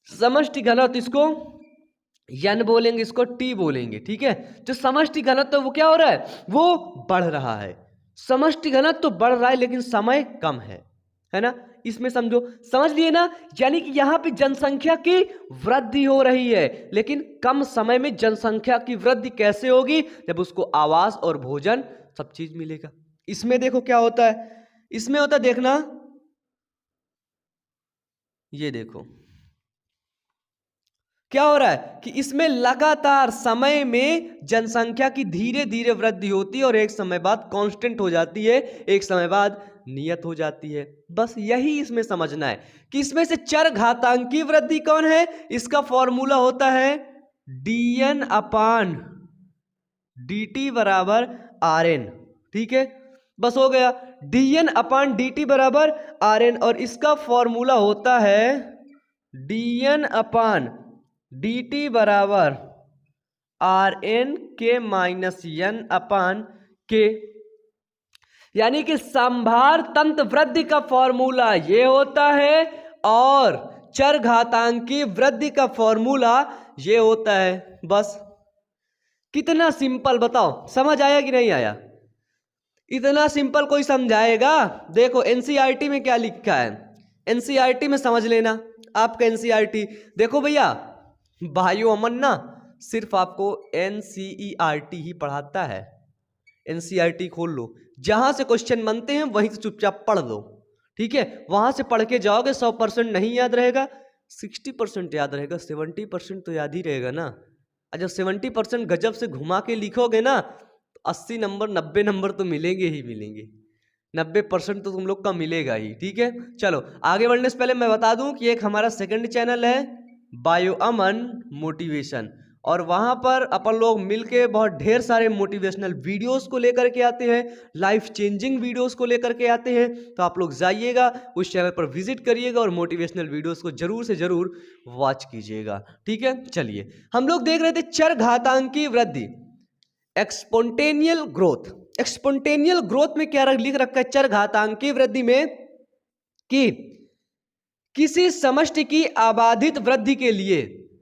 [SPEAKER 1] समष्टि घनत्व, इसको n बोलेंगे, इसको t बोलेंगे, ठीक है। जो समष्टि घनत्व वो क्या हो रहा है, वो बढ़ रहा है। समष्टि घनत्व तो बढ़ रहा है लेकिन समय कम है ना। इसमें समझो, समझ लिए ना। यानी कि यहां पे जनसंख्या की वृद्धि हो रही है, लेकिन कम समय में जनसंख्या की वृद्धि कैसे होगी, जब उसको आवास और भोजन सब चीज मिलेगा। इसमें देखो क्या होता है, इसमें होता है, देखना, ये देखो क्या हो रहा है कि इसमें लगातार समय में जनसंख्या की धीरे धीरे वृद्धि होती है और एक समय बाद कांस्टेंट हो जाती है, एक समय बाद नियत हो जाती है। बस यही इसमें समझना है कि इसमें से चर घातांकी वृद्धि कौन है, इसका फॉर्मूला होता है dn/dt = rn, ठीक है, बस हो गया। dn/dt बराबर Rn, और इसका फॉर्मूला होता है dn/dt बराबर Rn के माइनस n/k, यानी कि संभार तंत्र वृद्धि का फॉर्मूला ये होता है और चर घातांकी वृद्धि का फॉर्मूला ये होता है। बस कितना सिंपल, बताओ समझ आया कि नहीं आया? इतना सिंपल कोई समझाएगा? देखो एनसीईआरटी में क्या लिखा है, एनसीईआरटी में समझ लेना। आपका एनसीईआरटी देखो भैया, भाइयों अमन ना सिर्फ आपको एनसीईआरटी ही पढ़ाता है। एनसीईआरटी खोल लो, जहां से क्वेश्चन बनते हैं वहीं से चुपचाप पढ़ लो, ठीक है? वहां से पढ़ के जाओगे 100% नहीं याद रहेगा, 60% याद रहेगा, 70% तो याद ही रहेगा ना। और जब 70% गजब से घुमा के लिखोगे ना, 80 नंबर 90 नंबर तो मिलेंगे ही मिलेंगे, 90% तो तुम लोग का मिलेगा ही, ठीक है? चलो आगे बढ़ने से पहले मैं बता दूं कि एक हमारा सेकंड चैनल है बायो अमन मोटिवेशन, और वहां पर अपन लोग मिलके बहुत ढेर सारे मोटिवेशनल वीडियोस को लेकर के आते हैं, लाइफ चेंजिंग वीडियोस को लेकर के आते हैं। तो आप लोग जाइएगा उस चैनल पर विजिट करिएगा और मोटिवेशनल वीडियोस को जरूर से जरूर वॉच कीजिएगा, ठीक है? चलिए हम लोग देख रहे थे चर घातांकी वृद्धि, एक्सपोंटेनियल ग्रोथ। एक्सपोंटेनियल ग्रोथ में क्या लिख रखा है चर घातांकी वृद्धि में कि किसी समष्टि की आबाधित वृद्धि के लिए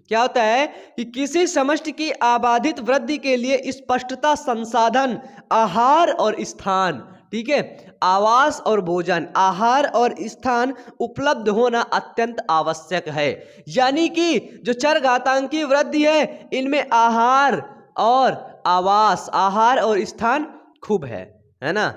[SPEAKER 1] क्या होता है कि किसी समष्टि की आबाधित वृद्धि के लिए स्पष्टता, संसाधन, आहार और स्थान, ठीक है, आवास और भोजन, आहार और स्थान उपलब्ध होना अत्यंत आवश्यक है। यानी कि जो चर घातांकी वृद्धि है इनमें आहार और आवास, आहार और स्थान खूब है ना,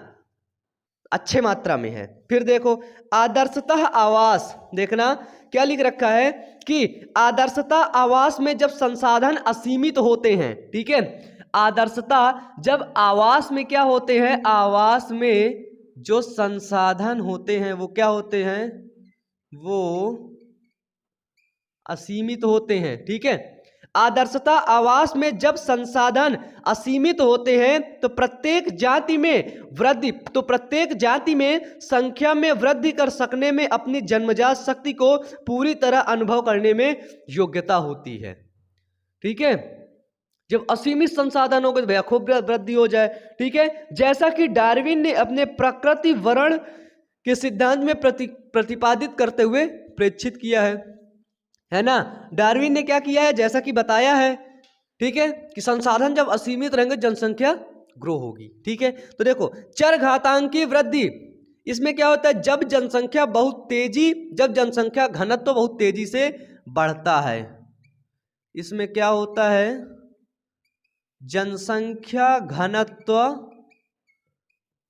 [SPEAKER 1] अच्छे मात्रा में है। फिर देखो आदर्शतः आवास, देखना क्या लिख रखा है कि आदर्शतः आवास में जब संसाधन असीमित होते हैं, ठीक है, आदर्शतः जब आवास में क्या होते हैं, आवास में जो संसाधन होते हैं वो क्या होते हैं, वो असीमित होते हैं, ठीक है। आदर्शतः आवास में जब संसाधन असीमित होते हैं तो प्रत्येक जाति में संख्या में वृद्धि कर सकने में अपनी जन्मजात शक्ति को पूरी तरह अनुभव करने में योग्यता होती है, ठीक है। जब असीमित संसाधन हो गए तो भैया खूब वृद्धि हो जाए, ठीक है। जैसा कि डार्विन ने अपने प्रकृति वर्ण के सिद्धांत में प्रतिपादित करते हुए प्रेक्षित किया है ना। डार्विन ने क्या किया है, जैसा कि बताया है, ठीक है, कि संसाधन जब असीमित रहेंगे जनसंख्या ग्रो होगी, ठीक है। तो देखो चर घातांकी वृद्धि, इसमें क्या होता है, जब जनसंख्या घनत्व तो बहुत तेजी से बढ़ता है, इसमें क्या होता है, जनसंख्या घनत्व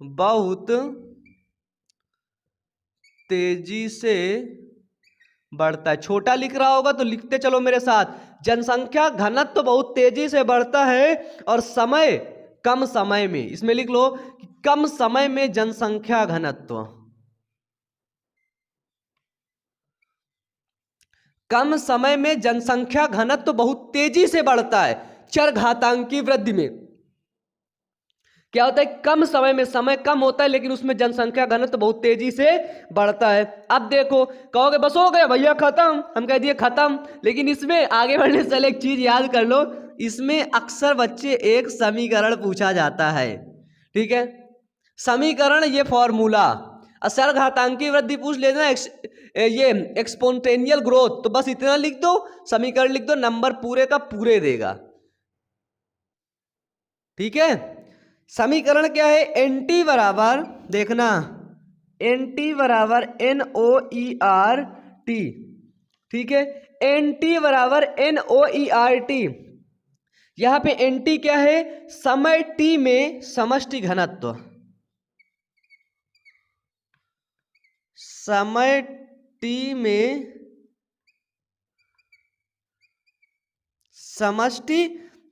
[SPEAKER 1] बहुत तेजी से बढ़ता है। छोटा लिख रहा होगा तो लिखते चलो मेरे साथ, जनसंख्या घनत्व तो बहुत तेजी से बढ़ता है और कम समय में, इसमें लिख लो कि कम समय में जनसंख्या घनत्व, कम समय में जनसंख्या घनत्व तो बहुत तेजी से बढ़ता है। चर घातांकी वृद्धि में क्या होता है, कम समय में, समय कम होता है लेकिन उसमें जनसंख्या घनत्व बहुत तेजी से बढ़ता है। अब देखो कहोगे बस हो गया भैया खत्म, हम कह दिए खत्म, लेकिन इसमें आगे बढ़ने से पहले एक चीज याद कर लो, इसमें अक्सर बच्चे एक समीकरण पूछा जाता है, ठीक है, समीकरण, ये फॉर्मूला। चर घातांकी वृद्धि पूछ लेना, ये एक्सपोंटेनियल ग्रोथ, तो बस इतना लिख दो, समीकरण लिख दो, नंबर पूरे का पूरे देगा, ठीक है। समीकरण क्या है, एन टी बराबर, देखना एन टी बराबर NOERT, ठीक है, एन टी बराबर NOERT। यहां पे एन टी क्या है, समय टी में समष्टि घनत्व, समय टी में समष्टि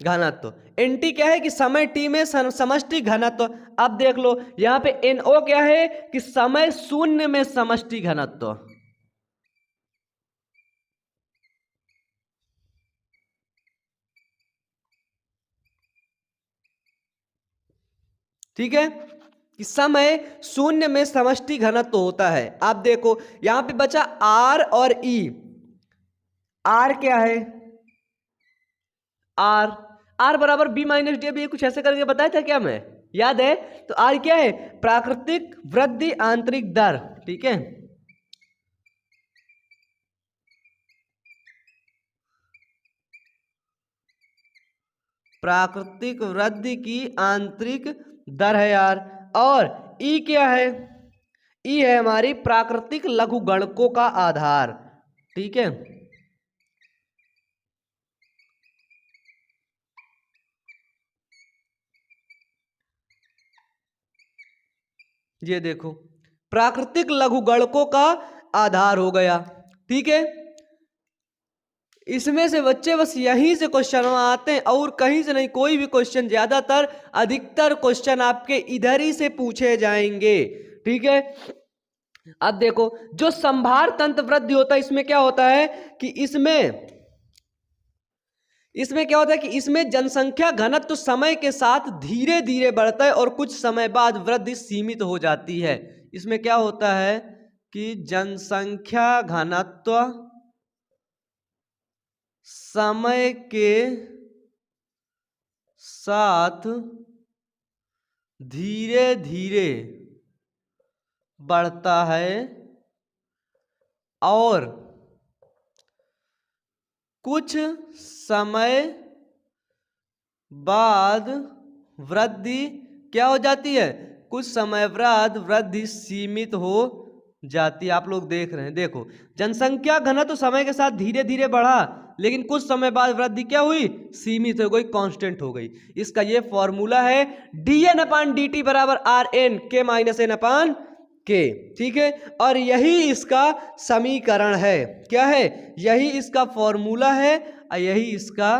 [SPEAKER 1] घनत्व, एनटी क्या है कि समय टी में समष्टि घनत्व। अब देख लो यहां पे एनओ क्या है कि समय शून्य में समष्टि घनत्व, ठीक है। कि समय शून्य में समष्टि घनत्व होता है। आप देखो यहां पे बचा आर और ई। आर क्या है? आर आर बराबर बी माइनस डी। अभी कुछ ऐसे करके बताया था क्या मैं, याद है? तो आर क्या है? प्राकृतिक वृद्धि आंतरिक दर। ठीक है, प्राकृतिक वृद्धि की आंतरिक दर है यार। और ई क्या है? ई है हमारी प्राकृतिक लघुगणकों का आधार। ठीक है, ये देखो प्राकृतिक लघुगणकों का आधार हो गया। ठीक है, इसमें से बच्चे बस यहीं से क्वेश्चन आते हैं और कहीं से नहीं। कोई भी क्वेश्चन, ज्यादातर अधिकतर क्वेश्चन आपके इधर ही से पूछे जाएंगे। ठीक है, अब देखो जो संभार तंत्र वृद्धि होता है, इसमें क्या होता है कि इसमें क्या होता है कि इसमें जनसंख्या घनत्व समय के साथ धीरे धीरे बढ़ता है और कुछ समय बाद वृद्धि सीमित हो जाती है। इसमें क्या होता है कि जनसंख्या घनत्व समय के साथ धीरे धीरे बढ़ता है और कुछ समय बाद वृद्धि क्या हो जाती है? कुछ समय बाद वृद्धि सीमित हो जाती है। आप लोग देख रहे हैं, देखो जनसंख्या घनत्व समय के साथ धीरे धीरे बढ़ा, लेकिन कुछ समय बाद वृद्धि क्या हुई? सीमित हो गई, कांस्टेंट हो गई। इसका ये फॉर्मूला है dn/dt बराबर rn k माइनस n अपान के। ठीक है, और यही इसका समीकरण है। क्या है? यही इसका फॉर्मूला है और यही इसका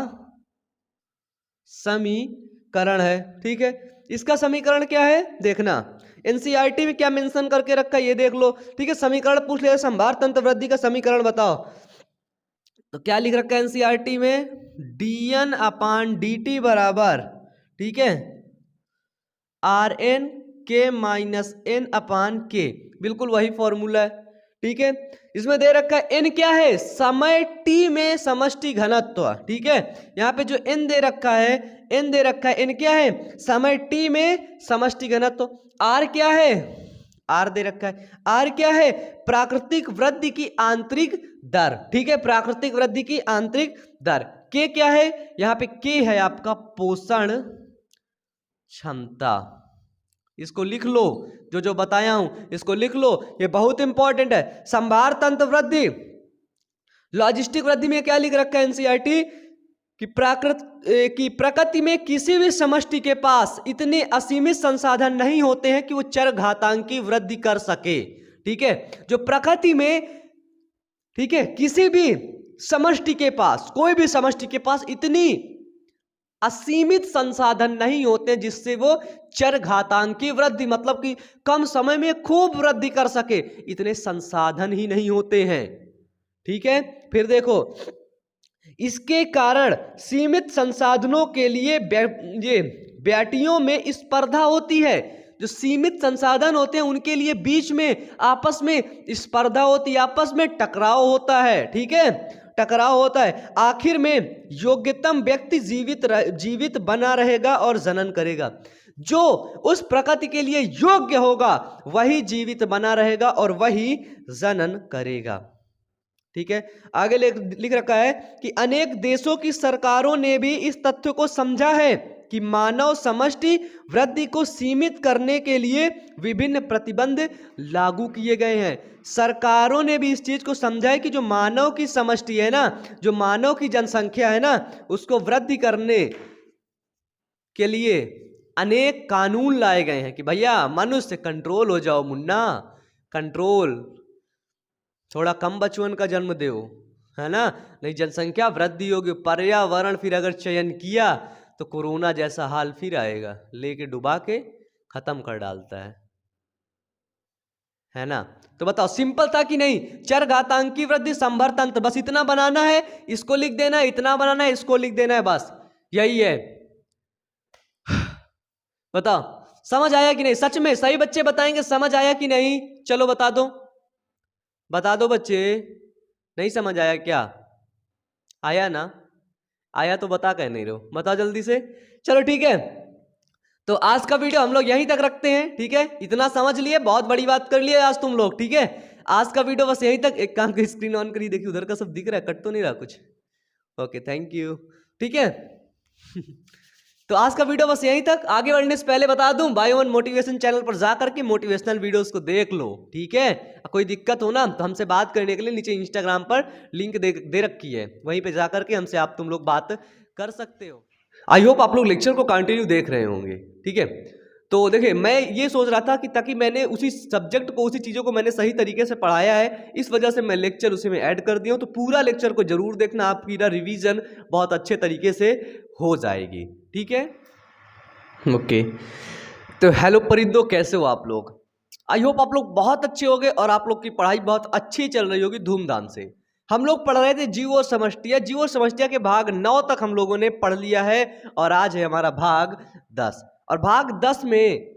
[SPEAKER 1] समीकरण है। ठीक है, इसका समीकरण क्या है देखना, एनसीईआरटी में क्या मेंशन करके रखा है ये देख लो। ठीक है, समीकरण पूछ लिया संभार तंत्र वृद्धि का समीकरण बताओ, तो क्या लिख रखा है एनसीईआरटी में? dn/dt बराबर, ठीक है, rn k माइनस n अपान के। बिल्कुल वही फॉर्मूला है। ठीक है, इसमें दे रखा है n क्या है? समय t में समष्टि घनत्व। ठीक है, यहाँ पे जो n दे रखा है, n दे रखा है, n क्या है? समय t में समष्टि घनत्व। r क्या है? r दे रखा है, r क्या है? प्राकृतिक वृद्धि की आंतरिक दर। ठीक है, प्राकृतिक वृद्धि की आंतरिक दर। k क्या है? यहाँ पे k है आपका पोषण क्षमता। इसको लिख लो, जो बताया हूं इसको लिख लो, ये बहुत इंपॉर्टेंट है। संभार तंत्र वृद्धि, लॉजिस्टिक वृद्धि में क्या लिख रखा है एनसीईआरटी कि प्रकृति में किसी भी समष्टि के पास इतने असीमित संसाधन नहीं होते हैं कि वो चरघातांकी वृद्धि कर सके। ठीक है, जो प्रकृति में, ठीक है, किसी भी समष्टि के पास, कोई भी समष्टि के पास इतनी असीमित संसाधन नहीं होते जिससे वो चरघातांकी वृद्धि, मतलब कि कम समय में खूब वृद्धि कर सके, इतने संसाधन ही नहीं होते हैं। ठीक है, फिर देखो इसके कारण सीमित संसाधनों के लिए ये बेटियों में स्पर्धा होती है। जो सीमित संसाधन होते हैं उनके लिए बीच में आपस में स्पर्धा होती है, आपस में टकराव होता है। ठीक है, टकराव होता है। आखिर में योग्यतम व्यक्ति जीवित बना रहेगा और जनन करेगा। जो उस प्रकृति के लिए योग्य होगा वही जीवित बना रहेगा और वही जनन करेगा। ठीक है, आगे लिख रखा है कि अनेक देशों की सरकारों ने भी इस तथ्य को समझा है कि मानव समष्टि वृद्धि को सीमित करने के लिए विभिन्न प्रतिबंध लागू किए गए हैं। सरकारों ने भी इस चीज को समझा है कि जो मानव की समष्टि है ना, जो मानव की जनसंख्या है ना, उसको वृद्धि करने के लिए अनेक कानून लाए गए हैं कि भैया मनुष्य कंट्रोल हो जाओ, मुन्ना कंट्रोल, थोड़ा कम बचपन का जन्म दो, है ना, नहीं जनसंख्या वृद्धि होगी। पर्यावरण फिर अगर चयन किया तो कोरोना जैसा हाल फिर आएगा, लेके डुबा के खत्म कर डालता है ना। तो बताओ सिंपल था कि नहीं? चरघातांकी वृद्धि संभर तंत्र, बस इतना बनाना है, इसको लिख देना है, इतना बनाना है, इसको लिख देना है, बस यही है। बताओ समझ आया कि नहीं? सच में सही बच्चे बताएंगे समझ आया कि नहीं? चलो बता दो बच्चे। नहीं समझ आया क्या? आया ना? आया तो बता कह नहीं रहो, बताओ जल्दी से। चलो ठीक है, तो आज का वीडियो हम लोग यहीं तक रखते हैं। ठीक है, इतना समझ लिए, बहुत बड़ी बात कर लिए आज तुम लोग। ठीक है, आज का वीडियो बस यहीं तक। एक काम की स्क्रीन ऑन करिए, देखिए उधर का सब दिख रहा है, कट तो नहीं रहा कुछ? Okay, thank you. ठीक है तो आज का वीडियो बस यहीं तक। आगे बढ़ने से पहले बता दूं, बायो1 मोटिवेशन चैनल पर जाकर के मोटिवेशनल वीडियोस को देख लो। ठीक है, कोई दिक्कत हो ना तो हमसे बात करने के लिए नीचे इंस्टाग्राम पर लिंक दे रखी है, वहीं पे जाकर के हमसे तुम लोग बात कर सकते हो। आई होप आप लोग लेक्चर को कंटिन्यू देख रहे होंगे। ठीक है, तो देखिए मैं ये सोच रहा था कि ताकि मैंने उसी सब्जेक्ट को, उसी चीज़ों को मैंने सही तरीके से पढ़ाया है, इस वजह से मैं लेक्चर उसी में ऐड कर दिया हूँ। तो पूरा लेक्चर को जरूर देखना, आपकी ना रिवीजन बहुत अच्छे तरीके से हो जाएगी। ठीक है, ओके। तो हेलो परिंदों, कैसे हो आप लोग? आई होप आप लोग बहुत अच्छे होंगे और आप लोग की पढ़ाई बहुत अच्छी चल रही होगी धूमधाम से। हम लोग पढ़ रहे थे जीव और समष्टिया। जीव और समष्टिया के भाग 9 तक हम लोगों ने पढ़ लिया है और आज है हमारा भाग 10। और भाग 10 में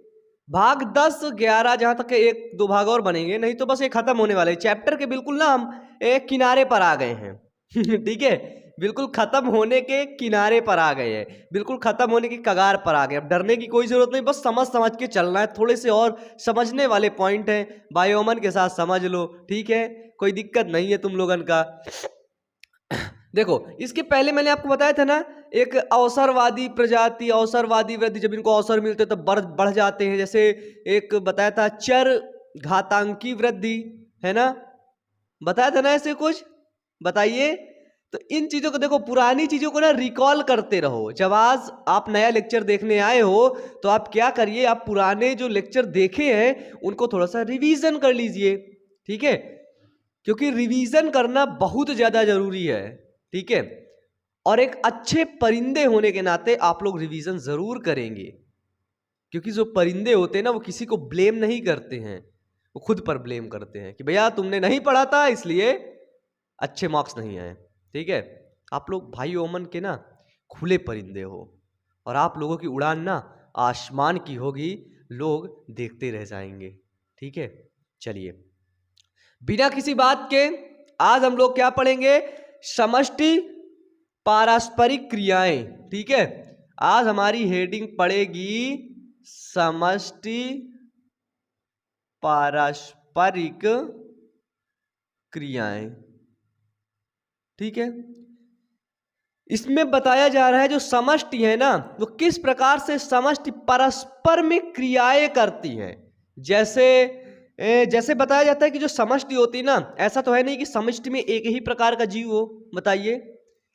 [SPEAKER 1] भाग 10, 11 जहां तक एक दो भाग और बनेंगे, नहीं तो बस ये खत्म होने वाले चैप्टर के बिल्कुल ना हम एक किनारे पर आ गए हैं ठीक है, बिल्कुल खत्म होने के किनारे पर आ गए हैं, बिल्कुल खत्म होने की कगार पर आ गए। अब डरने की कोई जरूरत नहीं, बस समझ के चलना है। थोड़े से और समझने वाले पॉइंट हैं, बायोमन के साथ समझ लो। ठीक है, कोई दिक्कत नहीं है तुम लोगन का। देखो, इसके पहले मैंने आपको बताया था ना, एक अवसरवादी प्रजाति, अवसरवादी वृद्धि, जब इनको अवसर मिलते तब बढ़ जाते हैं। जैसे एक बताया था चर घातांकी वृद्धि, है ना, बताया था ना ऐसे कुछ? बताइए। तो इन चीजों को देखो, पुरानी चीजों को ना रिकॉल करते रहो। जब आज आप नया लेक्चर देखने आए हो तो आप क्या करिए, आप पुराने जो लेक्चर देखे हैं उनको थोड़ा सा रिवीजन कर लीजिए। ठीक है, क्योंकि रिवीजन करना बहुत ज्यादा जरूरी है। ठीक है, और एक अच्छे परिंदे होने के नाते आप लोग रिवीजन जरूर करेंगे, क्योंकि जो परिंदे होते हैं ना वो किसी को ब्लेम नहीं करते हैं, वो खुद पर ब्लेम करते हैं कि भैया तुमने नहीं पढ़ा था इसलिए अच्छे मार्क्स नहीं आए। ठीक है, आप लोग भाई ओमन के ना खुले परिंदे हो और आप लोगों की उड़ान ना आसमान की होगी, लोग देखते रह जाएंगे। ठीक है, चलिए बिना किसी बात के आज हम लोग क्या पढ़ेंगे? समष्टि पारस्परिक क्रियाएं। ठीक है, आज हमारी हेडिंग पड़ेगी समष्टि पारस्परिक क्रियाएं। ठीक है, इसमें बताया जा रहा है जो समष्टि है ना, वो किस प्रकार से समष्टि परस्पर में क्रियाएं करती है। जैसे बताया जाता है कि जो समष्टि होती है ना, ऐसा तो है नहीं कि समष्टि में एक ही प्रकार का जीव हो। बताइए,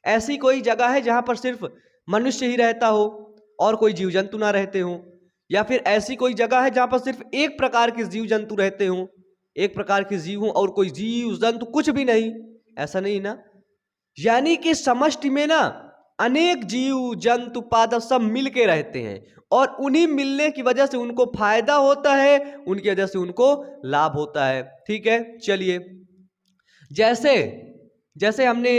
[SPEAKER 1] ऐसी कोई जगह है जहां पर सिर्फ मनुष्य ही रहता हो और कोई जीव जंतु ना रहते हो? या फिर ऐसी कोई जगह है जहां पर सिर्फ एक प्रकार के जीव जंतु रहते हो, एक प्रकार के जीव हो और कोई जीव जंतु कुछ भी नहीं? ऐसा नहीं ना, यानी कि समष्टि में ना अनेक जीव जंतु पादप सब मिल के रहते हैं और उन्हीं मिलने की वजह से उनको फायदा होता है, उनकी वजह से उनको लाभ होता है। ठीक है, चलिए जैसे जैसे हमने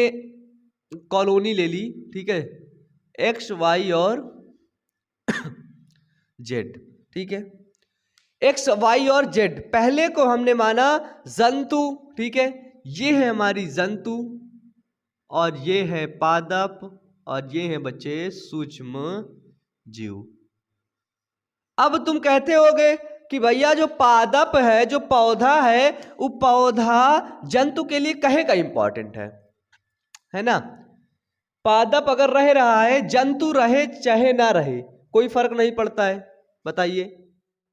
[SPEAKER 1] कॉलोनी ले ली, ठीक है, एक्स वाई और जेड। ठीक है, एक्स वाई और जेड, पहले को हमने माना जंतु। ठीक है, ये है हमारी जंतु और ये है पादप और ये है बच्चे सूक्ष्म जीव। अब तुम कहते होगे कि भैया जो पादप है, जो पौधा है, वो पौधा जंतु के लिए कहे का इंपॉर्टेंट है ना? पादप अगर रह रहा है, जंतु रहे चाहे ना रहे, कोई फर्क नहीं पड़ता है। बताइए,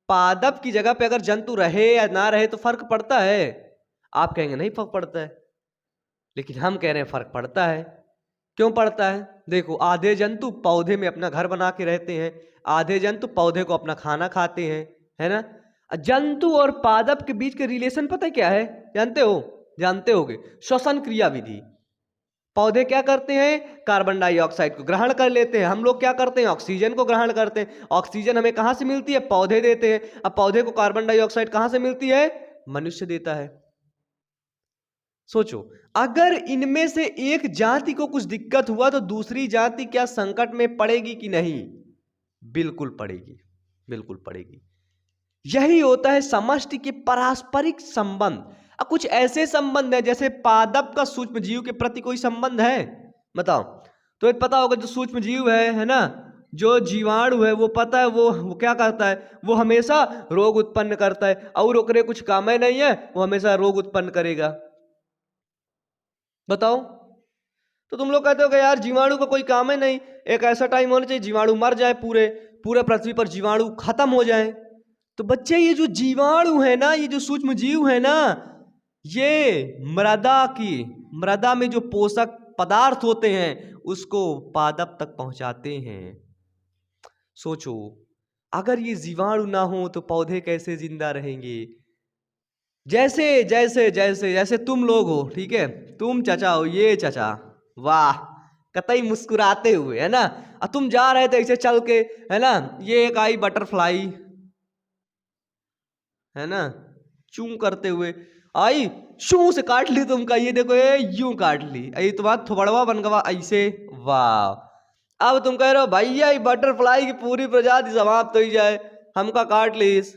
[SPEAKER 1] पादप की जगह पे अगर जंतु रहे या ना रहे तो फर्क पड़ता है? आप कहेंगे नहीं फर्क पड़ता है, लेकिन हम कह रहे हैं फर्क पड़ता है। क्यों पड़ता है? देखो, आधे जंतु पौधे में अपना घर बना के रहते हैं, आधे जंतु पौधे को अपना खाना खाते हैं, है ना? जंतु और पादप के बीच के रिलेशन पता है क्या है? जानते होगे, श्वसन क्रिया विधि। पौधे क्या करते हैं? कार्बन डाइऑक्साइड को ग्रहण कर लेते हैं। हम लोग क्या करते हैं? ऑक्सीजन को ग्रहण करते हैं। ऑक्सीजन हमें कहां से मिलती है? पौधे देते हैं। अब पौधे को कार्बन डाइऑक्साइड कहां से मिलती है? मनुष्य देता है। सोचो, अगर इनमें से एक जाति को कुछ दिक्कत हुआ तो दूसरी जाति क्या संकट में पड़ेगी कि नहीं? बिल्कुल पड़ेगी। बिल्कुल पड़ेगी। यही होता है समष्टि के पारस्परिक संबंध। अब कुछ ऐसे संबंध है जैसे पादप का सूक्ष्म जीव के प्रति कोई संबंध है, बताओ। तो एक पता होगा जो सूक्ष्म जीव है ना, जो जीवाणु है, वो पता है वो क्या करता है, वो हमेशा रोग उत्पन्न करता है, और ओकरे कुछ काम है नहीं है, वो हमेशा रोग उत्पन्न करेगा। बताओ। तो तुम लोग कहते हो कि यार जीवाणु का कोई काम है नहीं, एक ऐसा टाइम होना चाहिए जीवाणु मर जाए, पूरे पूरे पृथ्वी पर जीवाणु खत्म हो जाए। तो बच्चे ये जो जीवाणु है ना, ये जो सूक्ष्म जीव है ना, ये मृदा में जो पोषक पदार्थ होते हैं उसको पादप तक पहुंचाते हैं। सोचो, अगर ये जीवाणु ना हो तो पौधे कैसे जिंदा रहेंगे। जैसे जैसे जैसे जैसे तुम लोग हो, ठीक है, तुम चचा हो, ये चचा, वाह, कतई मुस्कुराते हुए, है ना, और तुम जा रहे थे ऐसे चल के, है ना, ये एक आई बटरफ्लाई, है ना, चूं करते हुए आई, शू से काट ली तुमका, ये देखो ये यूं काट ली, ये तुम्हारा थोबड़वा बन गवा ऐसे, वाह। अब तुम कह रहे हो भैया ये बटरफ्लाई की पूरी प्रजाति समाप्त हो जाए, हमका काट लीस,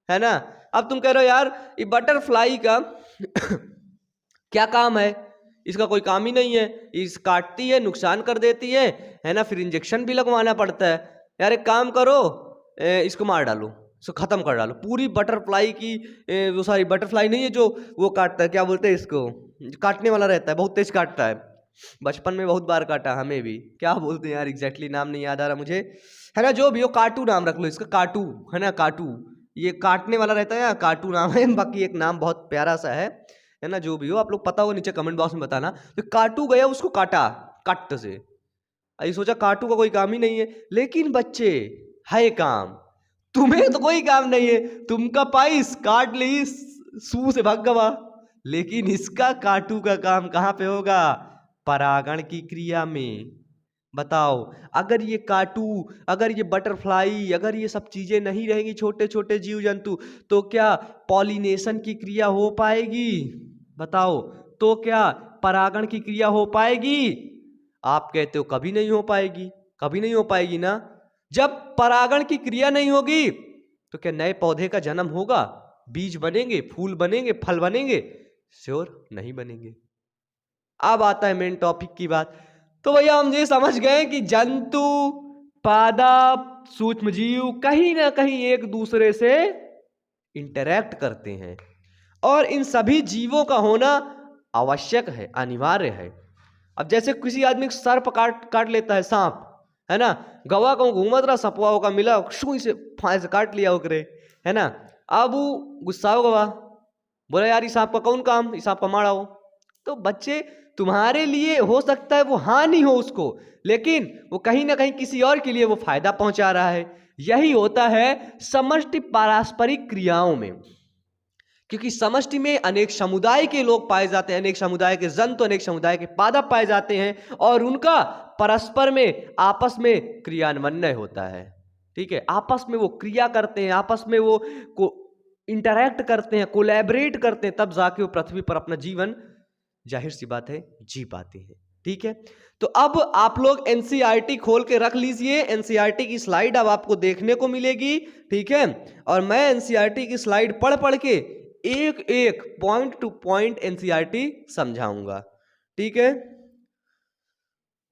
[SPEAKER 1] है ना। अब तुम कह रहे हो यार ये बटरफ्लाई का क्या काम है, इसका कोई काम ही नहीं है, इस काटती है, नुकसान कर देती है ना, फिर इंजेक्शन भी लगवाना पड़ता है। यार एक काम करो, इसको मार डालो, इसको खत्म कर डालो। पूरी बटरफ्लाई की वो सारी बटरफ्लाई नहीं है जो वो काटता है, क्या बोलते हैं इसको, काटने वाला रहता है, बहुत तेज काटता है, बचपन में बहुत बार काटा हमें भी, क्या बोलते हैं यार एग्जैक्टली नाम नहीं याद आ रहा मुझे, है ना, जो भी हो, काटू नाम रख लो इसका, काटू, है ना, काटू, ये काटने वाला रहता है, काटू नाम है, बाकी एक नाम बहुत प्यारा सा है ना, जो भी हो, आप लोग पता हो नीचे कमेंट बॉक्स में बताना। तो काटू गया, उसको काटा कट से, अभी सोचा काटू का कोई काम ही नहीं है, लेकिन बच्चे है काम, तुम्हें तो कोई काम नहीं है, तुमका पाइस काट ली, सू से भाग गवा, लेकिन इसका काटू का काम कहाँ पे होगा, परागण की क्रिया में। बताओ, अगर ये काटू, अगर ये बटरफ्लाई, अगर ये सब चीजें नहीं रहेंगी, छोटे छोटे जीव जंतु, तो क्या पॉलिनेशन की क्रिया हो पाएगी, बताओ, तो क्या परागण की क्रिया हो पाएगी। आप कहते हो कभी नहीं हो पाएगी, कभी नहीं हो पाएगी ना। जब परागण की क्रिया नहीं होगी तो क्या नए पौधे का जन्म होगा, बीज बनेंगे, फूल बनेंगे, फल बनेंगे, श्योर नहीं बनेंगे। अब आता है मेन टॉपिक की बात। तो भैया हम ये समझ गए कि जंतु, पादप, सूक्ष्म जीव कहीं ना कहीं एक दूसरे से इंटरैक्ट करते हैं, और इन सभी जीवों का होना आवश्यक है, अनिवार्य है। अब जैसे किसी आदमी को सर्प काट लेता है, सांप, है ना, गवा को घूमत रहा, सपवा का मिला, सुई से फांस काट लिया ओकरे, है ना। अब वो गुस्सा हो गवा, बोला यार इस सांप का कौन काम, इस सांप का मारा हो। तो बच्चे, तुम्हारे लिए हो सकता है वो हानि हो उसको, लेकिन वो कहीं ना कहीं किसी और के लिए वो फायदा पहुंचा रहा है। यही होता है समष्टि पारस्परिक क्रियाओं में, क्योंकि समष्टि में अनेक समुदाय के लोग पाए जाते हैं, अनेक समुदाय के जंतु, अनेक समुदाय के पादप पाए जाते हैं, और उनका परस्पर में आपस में क्रियान्वयन होता है। ठीक है, आपस में वो क्रिया करते हैं, आपस में वो इंटरैक्ट करते हैं, कोलैबोरेट करते हैं, तब जाके वो पृथ्वी पर अपना जीवन, जाहिर सी बात है, जी पाते हैं। ठीक है, तो अब आप लोग एनसीईआरटी खोल के रख लीजिए, एनसीईआरटी की स्लाइड अब आपको देखने को मिलेगी। ठीक है, और मैं एनसीईआरटी की स्लाइड पढ़ पढ़ के एक एक पॉइंट टू पॉइंट एनसीईआरटी समझाऊंगा। ठीक है,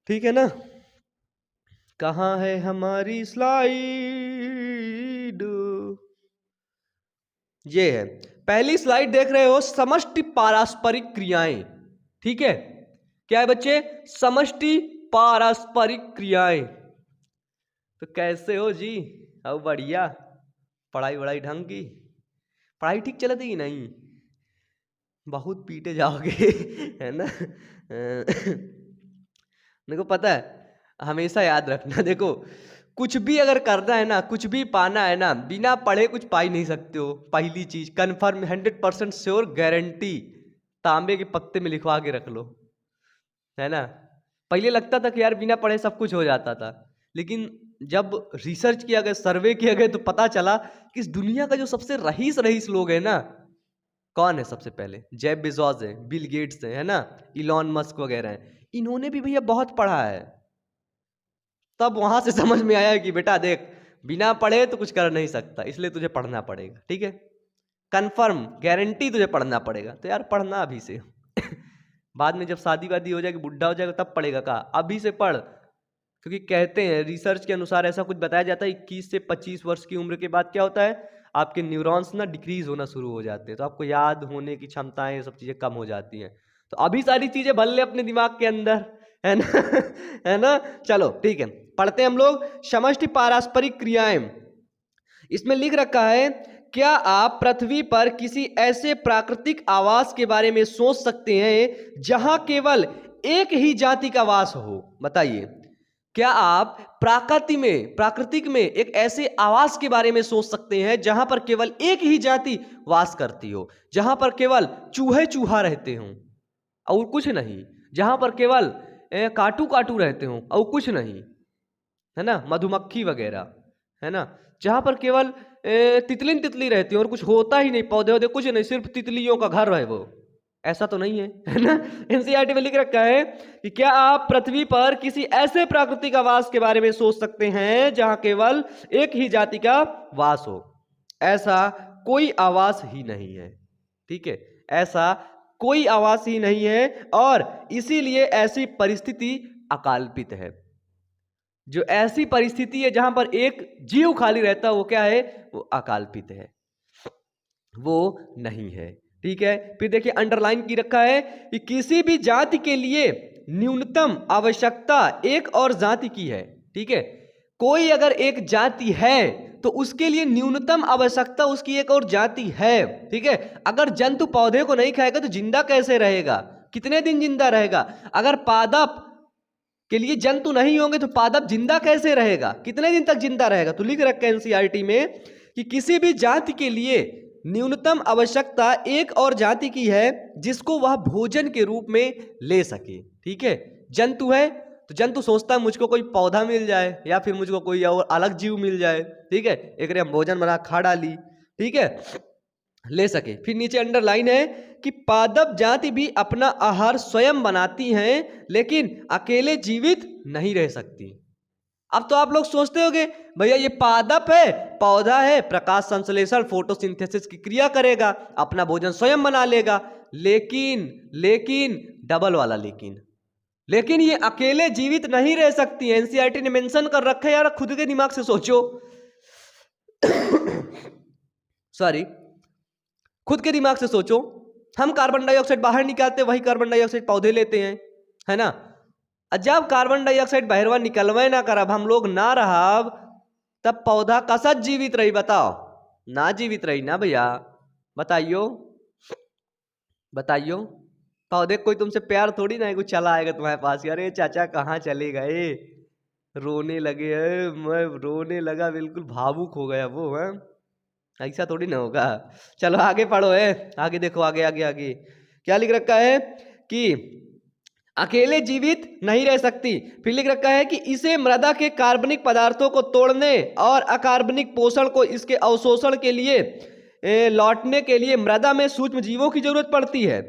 [SPEAKER 1] ठीक है ना। कहाँ है हमारी स्लाइड, ये है पहली स्लाइड, देख रहे हो, समष्टि पारस्परिक क्रियाएं। ठीक है, क्या है बच्चे, समष्टि पारस्परिक क्रियाएं। तो कैसे हो जी, अब बढ़िया, पढ़ाई वढ़ाई ढंग की, पढ़ाई ठीक चलती कि नहीं, बहुत पीटे जाओगे है ना। देखो पता है, हमेशा याद रखना, देखो कुछ भी अगर करना है ना, कुछ भी पाना है ना, बिना पढ़े कुछ पा ही नहीं सकते हो। पहली चीज कंफर्म, 100% श्योर, गारंटी, तांबे के पत्ते में लिखवा के रख लो, है ना। पहले लगता था कि यार बिना पढ़े सब कुछ हो जाता था, लेकिन जब रिसर्च किया गया, सर्वे किया गया, तो पता चला कि इस दुनिया का जो सबसे रईस लोग है ना, कौन है सबसे पहले, जेफ बेजोस है, बिल गेट्स है ना, इलॉन मस्क वगैरह है, इन्होंने भी भैया बहुत पढ़ा है। तब वहां से समझ में आया कि बेटा देख, बिना पढ़े तो कुछ कर नहीं सकता, इसलिए तुझे पढ़ना पड़ेगा, ठीक है। कंफर्म गारंटी तुझे पढ़ना पड़ेगा। तो यार पढ़ना अभी से बाद में जब शादी वादी हो जाएगी, बुढ़ा हो जाएगा, तब पढ़ेगा का, अभी से पढ़। क्योंकि कहते हैं रिसर्च के अनुसार ऐसा कुछ बताया जाता है 21 से 25 वर्ष की उम्र के बाद क्या होता है, आपके न्यूरॉन्स ना डिक्रीज होना शुरू हो जाते हैं, तो आपको याद होने की क्षमताएं, ये सब चीजें कम हो जाती हैं। तो अभी सारी चीजें भर ले अपने दिमाग के अंदर, है ना है ना। चलो ठीक है, पढ़ते हैं हम लोग समष्टि पारस्परिक क्रियाएं। इसमें लिख रखा है, क्या आप पृथ्वी पर किसी ऐसे प्राकृतिक आवास के बारे में सोच सकते हैं जहां केवल एक ही जाति का वास हो? बताइए, क्या आप प्राकृतिक में एक ऐसे आवास के बारे में सोच सकते हैं जहां पर केवल एक ही जाति वास करती हो, जहां पर केवल चूहे चूहा रहते हों और कुछ नहीं, जहां पर केवल काटू काटू रहते हों और कुछ नहीं, है ना, मधुमक्खी वगैरह, है ना, जहां पर केवल तितली रहती है और कुछ होता ही नहीं, पौधे वौधे कुछ नहीं, सिर्फ तितलियों का घर है वो, ऐसा तो नहीं है ना। एनसीईआरटी में लिख रखा है कि क्या आप पृथ्वी पर किसी ऐसे प्राकृतिक आवास के बारे में सोच सकते हैं जहां केवल एक ही जाति का वास हो? ऐसा कोई आवास ही नहीं है, ठीक है, ऐसा कोई आवास ही नहीं है, और इसीलिए ऐसी परिस्थिति अकल्पित है। जो ऐसी परिस्थिति है जहां पर एक जीव खाली रहता है, वो क्या है, वो अकल्पित है, वो नहीं है, ठीक है। फिर देखिए अंडरलाइन की रखा है कि किसी भी जाति के लिए न्यूनतम आवश्यकता एक और जाति की है, ठीक है। कोई अगर एक जाति है तो उसके लिए न्यूनतम आवश्यकता उसकी एक और जाति है, ठीक है। अगर जंतु पौधे को नहीं खाएगा तो जिंदा कैसे रहेगा, कितने दिन जिंदा रहेगा? अगर पादप के लिए जंतु नहीं होंगे तो पादप जिंदा कैसे रहेगा, कितने दिन तक जिंदा रहेगा? तो लिख रखा है एनसीईआरटी में कि किसी भी जाति के लिए न्यूनतम आवश्यकता एक और जाति की है जिसको वह भोजन के रूप में ले सके, ठीक है। जंतु है तो जंतु सोचता है मुझको कोई पौधा मिल जाए या फिर मुझको कोई और अलग जीव मिल जाए, ठीक है, एक हम भोजन बना खा डाली, ठीक है, ले सके। फिर नीचे अंडरलाइन है कि पादप जाति भी अपना आहार स्वयं बनाती हैं लेकिन अकेले जीवित नहीं रह सकती। अब तो आप लोग सोचते होंगे भैया ये पादप है, पौधा है, प्रकाश संश्लेषण फोटोसिंथेसिस की क्रिया करेगा, अपना भोजन स्वयं बना लेगा, लेकिन डबल वाला लेकिन ये अकेले जीवित नहीं रह सकती। एनसीईआरटी ने मेंशन कर रखा है, यार खुद के दिमाग से सोचो सॉरी, खुद के दिमाग से सोचो, हम कार्बन डाइऑक्साइड बाहर निकालते, वही कार्बन डाइऑक्साइड पौधे लेते हैं, है ना। जब कार्बन डाइऑक्साइड बाहरवा निकलवे ना करब हम लोग ना रहब, तब पौधा कसत जीवित रही? बताओ, ना जीवित रही ना भैया, बताइयो। पौधे कोई तुमसे प्यार थोड़ी ना, कुछ चला आएगा तुम्हारे पास, अरे चाचा कहाँ चले गए, रोने लगे है, मैं रोने लगा, बिल्कुल भावुक हो गया वो, है ऐसा थोड़ी ना होगा। चलो आगे पढ़ो, है आगे देखो, आगे क्या लिख रखा है कि अकेले जीवित नहीं रह सकती। फिर लिख रखा है कि इसे मृदा के कार्बनिक पदार्थों को तोड़ने और अकार्बनिक पोषण को इसके अवशोषण के लिए लौटने के लिए मृदा में सूक्ष्म जीवों की जरूरत पड़ती है।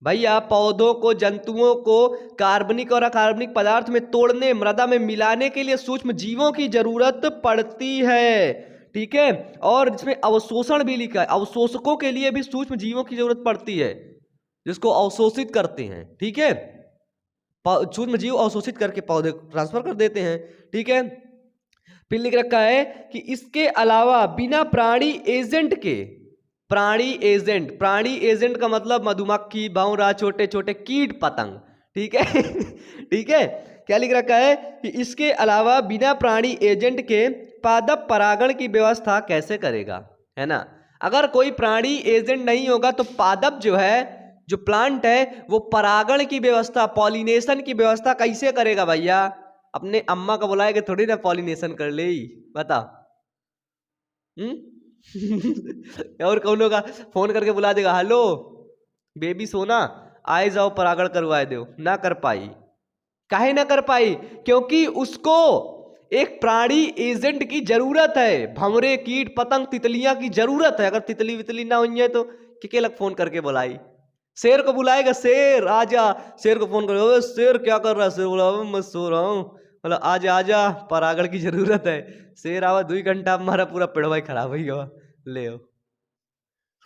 [SPEAKER 1] भैया पौधों को, जंतुओं को कार्बनिक और अकार्बनिक पदार्थ में तोड़ने, मृदा में मिलाने के लिए सूक्ष्म जीवों की जरूरत पड़ती है, ठीक है। और इसमें अवशोषण भी लिखा है, अवशोषकों के लिए भी सूक्ष्म जीवों की जरूरत पड़ती है जिसको अवशोषित करते हैं, ठीक है। सूक्ष्म जीव अवशोषित करके पौधे ट्रांसफर कर देते हैं, ठीक है। फिर लिख रखा है कि इसके अलावा बिना प्राणी एजेंट का मतलब मधुमक्खी, भौरा, छोटे छोटे कीट पतंग, ठीक है ठीक है। क्या लिख रखा है कि इसके अलावा बिना प्राणी एजेंट के पादप परागण की व्यवस्था कैसे करेगा, है ना। अगर कोई प्राणी एजेंट नहीं होगा तो पादप जो है, जो प्लांट है, वो परागण की व्यवस्था, पॉलिनेशन की व्यवस्था कैसे करेगा भैया? अपने अम्मा का बुलाएगा थोड़ी ना पॉलिनेशन कर ले, बता और कौन होगा फोन करके बुला देगा, हेलो बेबी सोना आए जाओ परागण करवाए दो, ना कर पाई। काहे ना कर पाई? क्योंकि उसको एक प्राणी एजेंट की जरूरत है, भंवरे, कीट पतंग, तितलियां की जरूरत है। अगर तितली वितली ना हुई है तो के लग फोन करके बुलाई, शेर को बुलाएगा, शेर आजा, शेर को फोन करो, शेर क्या कर रहा है? शेर बोला मैं सो रहा हूँ, मतलब आजा आजा परागण की जरूरत है, शेर आवा 2 घंटा हमारा पूरा पेड़ भाई खराब ही हुआ ले आओ।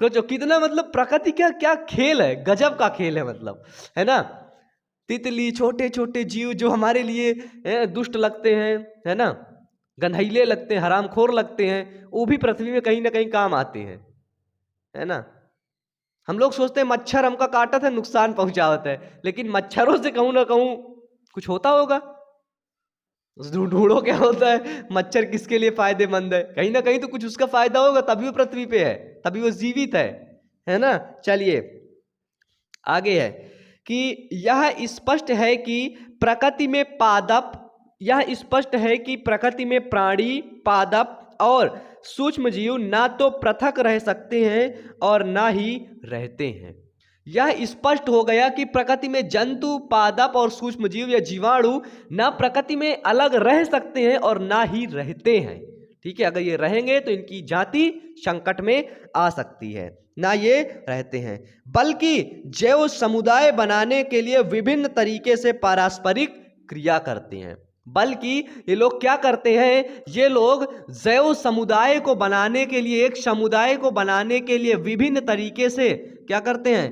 [SPEAKER 1] सोचो कितना मतलब प्रकृति का क्या खेल है, गजब का खेल है मतलब, है ना। तितली, छोटे छोटे जीव जो हमारे लिए दुष्ट लगते हैं, है ना, गंधैले लगते हैं, हरामखोर लगते हैं, वो भी पृथ्वी में कहीं ना कहीं काम आते हैं, है ना। हम लोग सोचते हैं मच्छर हमका काटत है, नुकसान पहुंचाता है, लेकिन मच्छरों से कहूं ना कहूं कुछ होता होगा। ढूंढो क्या होता है, मच्छर किसके लिए फायदेमंद है, कहीं ना कहीं तो कुछ उसका फायदा होगा, तभी वो पृथ्वी पे है, तभी वो जीवित है ना। चलिए आगे है कि यह स्पष्ट है कि प्रकृति में पादप, यह स्पष्ट है कि प्रकृति में प्राणी, पादप और सूक्ष्म जीव ना तो पृथक रह सकते हैं और ना ही रहते हैं। यह स्पष्ट हो गया कि प्रकृति में जंतु, पादप और सूक्ष्म जीव या जीवाणु ना प्रकृति में अलग रह सकते हैं और ना ही रहते हैं। ठीक है, अगर ये रहेंगे तो इनकी जाति संकट में आ सकती है, ना ये रहते हैं, बल्कि जैव समुदाय बनाने के लिए विभिन्न तरीके से पारस्परिक क्रिया करते हैं। बल्कि ये लोग क्या करते हैं, ये लोग जैव समुदाय को बनाने के लिए, एक समुदाय को बनाने के लिए विभिन्न तरीके से क्या करते हैं,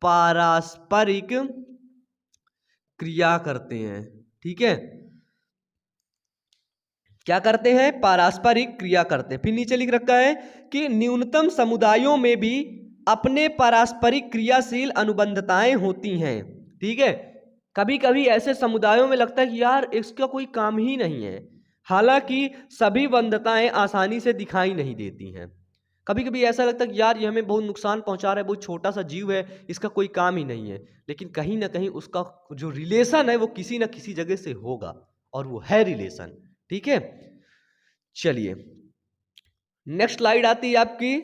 [SPEAKER 1] पारस्परिक क्रिया करते हैं। ठीक है, क्या करते हैं, पारस्परिक क्रिया करते हैं। फिर नीचे लिख रखा है कि न्यूनतम समुदायों में भी अपने पारस्परिक क्रियाशील अनुबंधताएं होती हैं। ठीक है, कभी कभी ऐसे समुदायों में लगता है कि यार इसका कोई काम ही नहीं है, हालांकि सभी बंधताएं आसानी से दिखाई नहीं देती हैं। कभी कभी ऐसा लगता है कि यार ये हमें बहुत नुकसान पहुंचा रहा है, बहुत छोटा सा जीव है, इसका कोई काम ही नहीं है, लेकिन कहीं ना कहीं उसका जो रिलेशन है वो किसी ना किसी जगह से होगा, और वो है रिलेशन। ठीक है, चलिए नेक्स्ट स्लाइड आती है आपकी।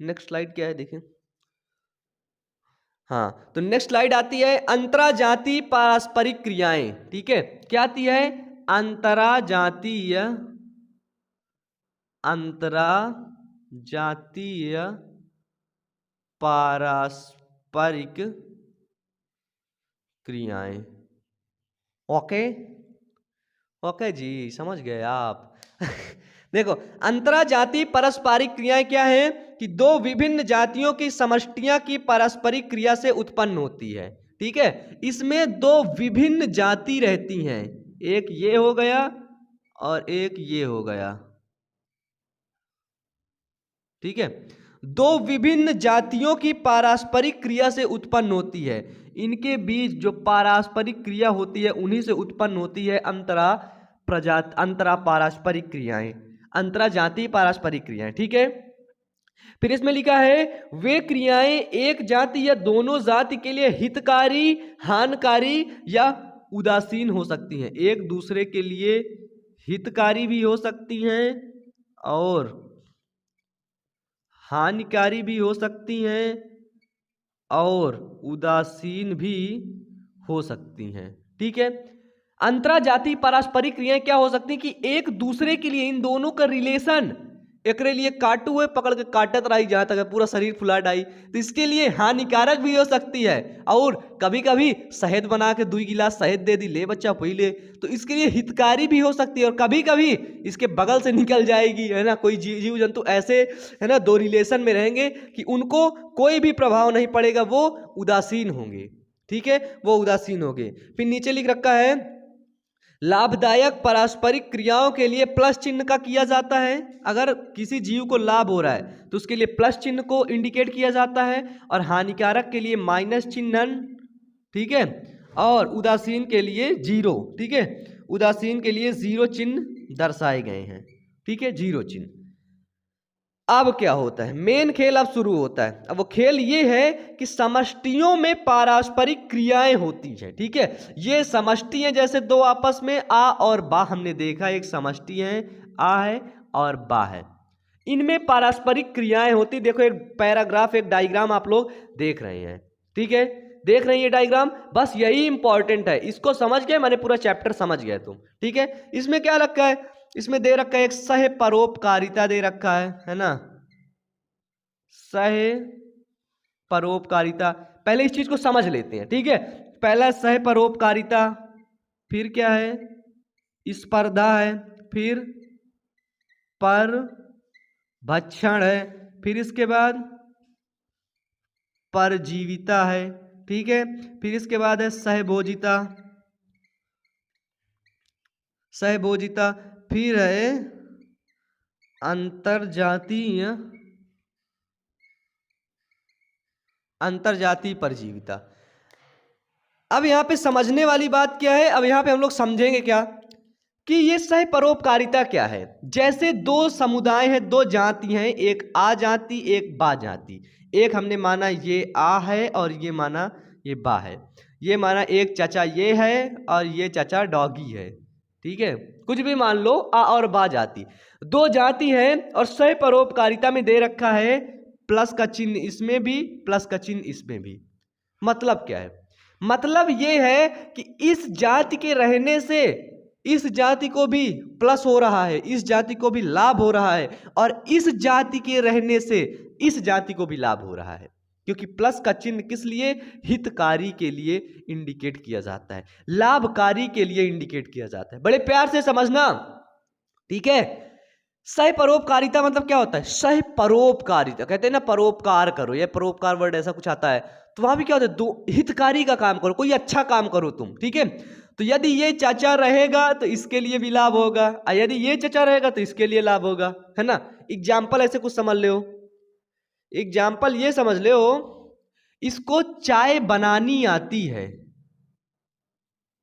[SPEAKER 1] नेक्स्ट स्लाइड क्या है देखें, हाँ, तो नेक्स्ट स्लाइड आती है अंतराजातीय पारस्परिक क्रियाएं। ठीक है, क्या आती है, अंतराजातीय पारस्परिक क्रियाएं। ओके ओके जी, समझ गए आप। देखो, अंतराजातीय पारस्परिक क्रियाएं क्या है कि दो विभिन्न जातियों की समष्टियां की पारस्परिक क्रिया से उत्पन्न होती है। ठीक है, इसमें दो विभिन्न जाति रहती हैं, एक ये हो गया और एक ये हो गया। ठीक है, दो विभिन्न जातियों की पारस्परिक क्रिया से उत्पन्न होती है, इनके बीच जो पारस्परिक क्रिया होती है उन्हीं से उत्पन्न होती है अंतरा पारस्परिक क्रियाएं, अंतराजातीय पारस्परिक क्रियाएं। ठीक है, फिर इसमें लिखा है वे क्रियाएं एक जाति या दोनों जाति के लिए हितकारी, हानिकारी या उदासीन हो सकती हैं। एक दूसरे के लिए हितकारी भी हो सकती हैं और हानिकारी भी हो सकती हैं और उदासीन भी हो सकती हैं। ठीक है, अंतराजातीय पारस्परिक क्रियाएं क्या हो सकती हैं कि एक दूसरे के लिए इन दोनों का रिलेशन, एक लिए काटू हुए पकड़ के काटत रही जहां तक पूरा शरीर फुला डाई, तो इसके लिए हानिकारक भी हो सकती है, और कभी कभी शहद बना के 2 गिलास शहद दे दी, ले बच्चा पी ले, तो इसके लिए हितकारी भी हो सकती है, और कभी कभी इसके बगल से निकल जाएगी, है ना। कोई जीव जंतु ऐसे, है ना, दो रिलेशन में रहेंगे कि उनको कोई भी प्रभाव नहीं पड़ेगा, वो उदासीन होंगे। ठीक है, वो उदासीन होंगे। फिर नीचे लिख रखा है लाभदायक पारस्परिक क्रियाओं के लिए प्लस चिन्ह का किया जाता है। अगर किसी जीव को लाभ हो रहा है तो उसके लिए प्लस चिन्ह को इंडिकेट किया जाता है, और हानिकारक के लिए माइनस चिन्ह। ठीक है, और उदासीन के लिए 0। ठीक है, उदासीन के लिए 0 चिन्ह दर्शाए गए हैं। ठीक है, 0 चिन्ह। अब क्या होता है, मेन खेल अब शुरू होता है। अब वो खेल ये है कि समष्टियों में पारस्परिक क्रियाएं होती हैं। ठीक है, ये समष्टि है, जैसे दो आपस में आ और बा, हमने देखा एक समष्टि है, आ है और बा है, इनमें पारस्परिक क्रियाएं होती। देखो एक पैराग्राफ, एक डायग्राम आप लोग देख रहे हैं। ठीक है, देख रहे हैं ये डायग्राम, बस यही इंपॉर्टेंट है, इसको समझ गए मैंने पूरा चैप्टर समझ गए तुम। ठीक है, इसमें क्या रखा है, इसमें दे रखा है एक सह परोपकारिता दे रखा है ना, सह परोपकारिता। पहले इस चीज को समझ लेते हैं। ठीक है, पहला सह परोपकारिता, फिर क्या है स्पर्धा है, फिर परभक्षण है, फिर इसके बाद परजीविता है, ठीक है, फिर इसके बाद है सहभोजिता, सहभोजिता, फिर है अंतरजातीय परजीविता। अब यहाँ पे समझने वाली बात क्या है, अब यहाँ पे हम लोग समझेंगे क्या कि ये सह परोपकारिता क्या है। जैसे दो समुदाय हैं, दो जाति हैं, एक आ जाति एक बा जाति। एक हमने माना ये आ है और ये माना ये बा है। ये माना एक चाचा ये है और ये चाचा डॉगी है, ठीक है, कुछ भी मान लो, आ और बा जाति, दो जाति है और सह परोपकारिता में दे रखा है प्लस का चिन्ह इसमें भी, प्लस का चिन्ह इसमें भी। मतलब क्या है? मतलब ये है कि इस जाति के रहने से इस जाति को भी प्लस हो रहा है, इस जाति को भी लाभ हो रहा है, और इस जाति के रहने से इस जाति को भी लाभ हो रहा है। क्योंकि प्लस का चिन्ह किस लिए? हितकारी के लिए इंडिकेट किया जाता है, लाभकारी के लिए इंडिकेट किया जाता है। बड़े प्यार से समझना, ठीक है। सह परोपकारिता मतलब क्या होता है? सह परोपकारिता कहते हैं ना, परोपकार करो, ये परोपकार वर्ड ऐसा कुछ आता है, तो वहां भी क्या होता है? दो हितकारी का काम करो, कोई अच्छा काम करो तुम, ठीक है। तो यदि ये चाचा रहेगा तो इसके लिए भी लाभ होगा, और यदि ये चाचा रहेगा तो इसके लिए लाभ होगा, है ना। एग्जाम्पल ऐसे कुछ समझ ले हो, एग्जाम्पल ये समझ ले हो, इसको चाय बनानी आती है,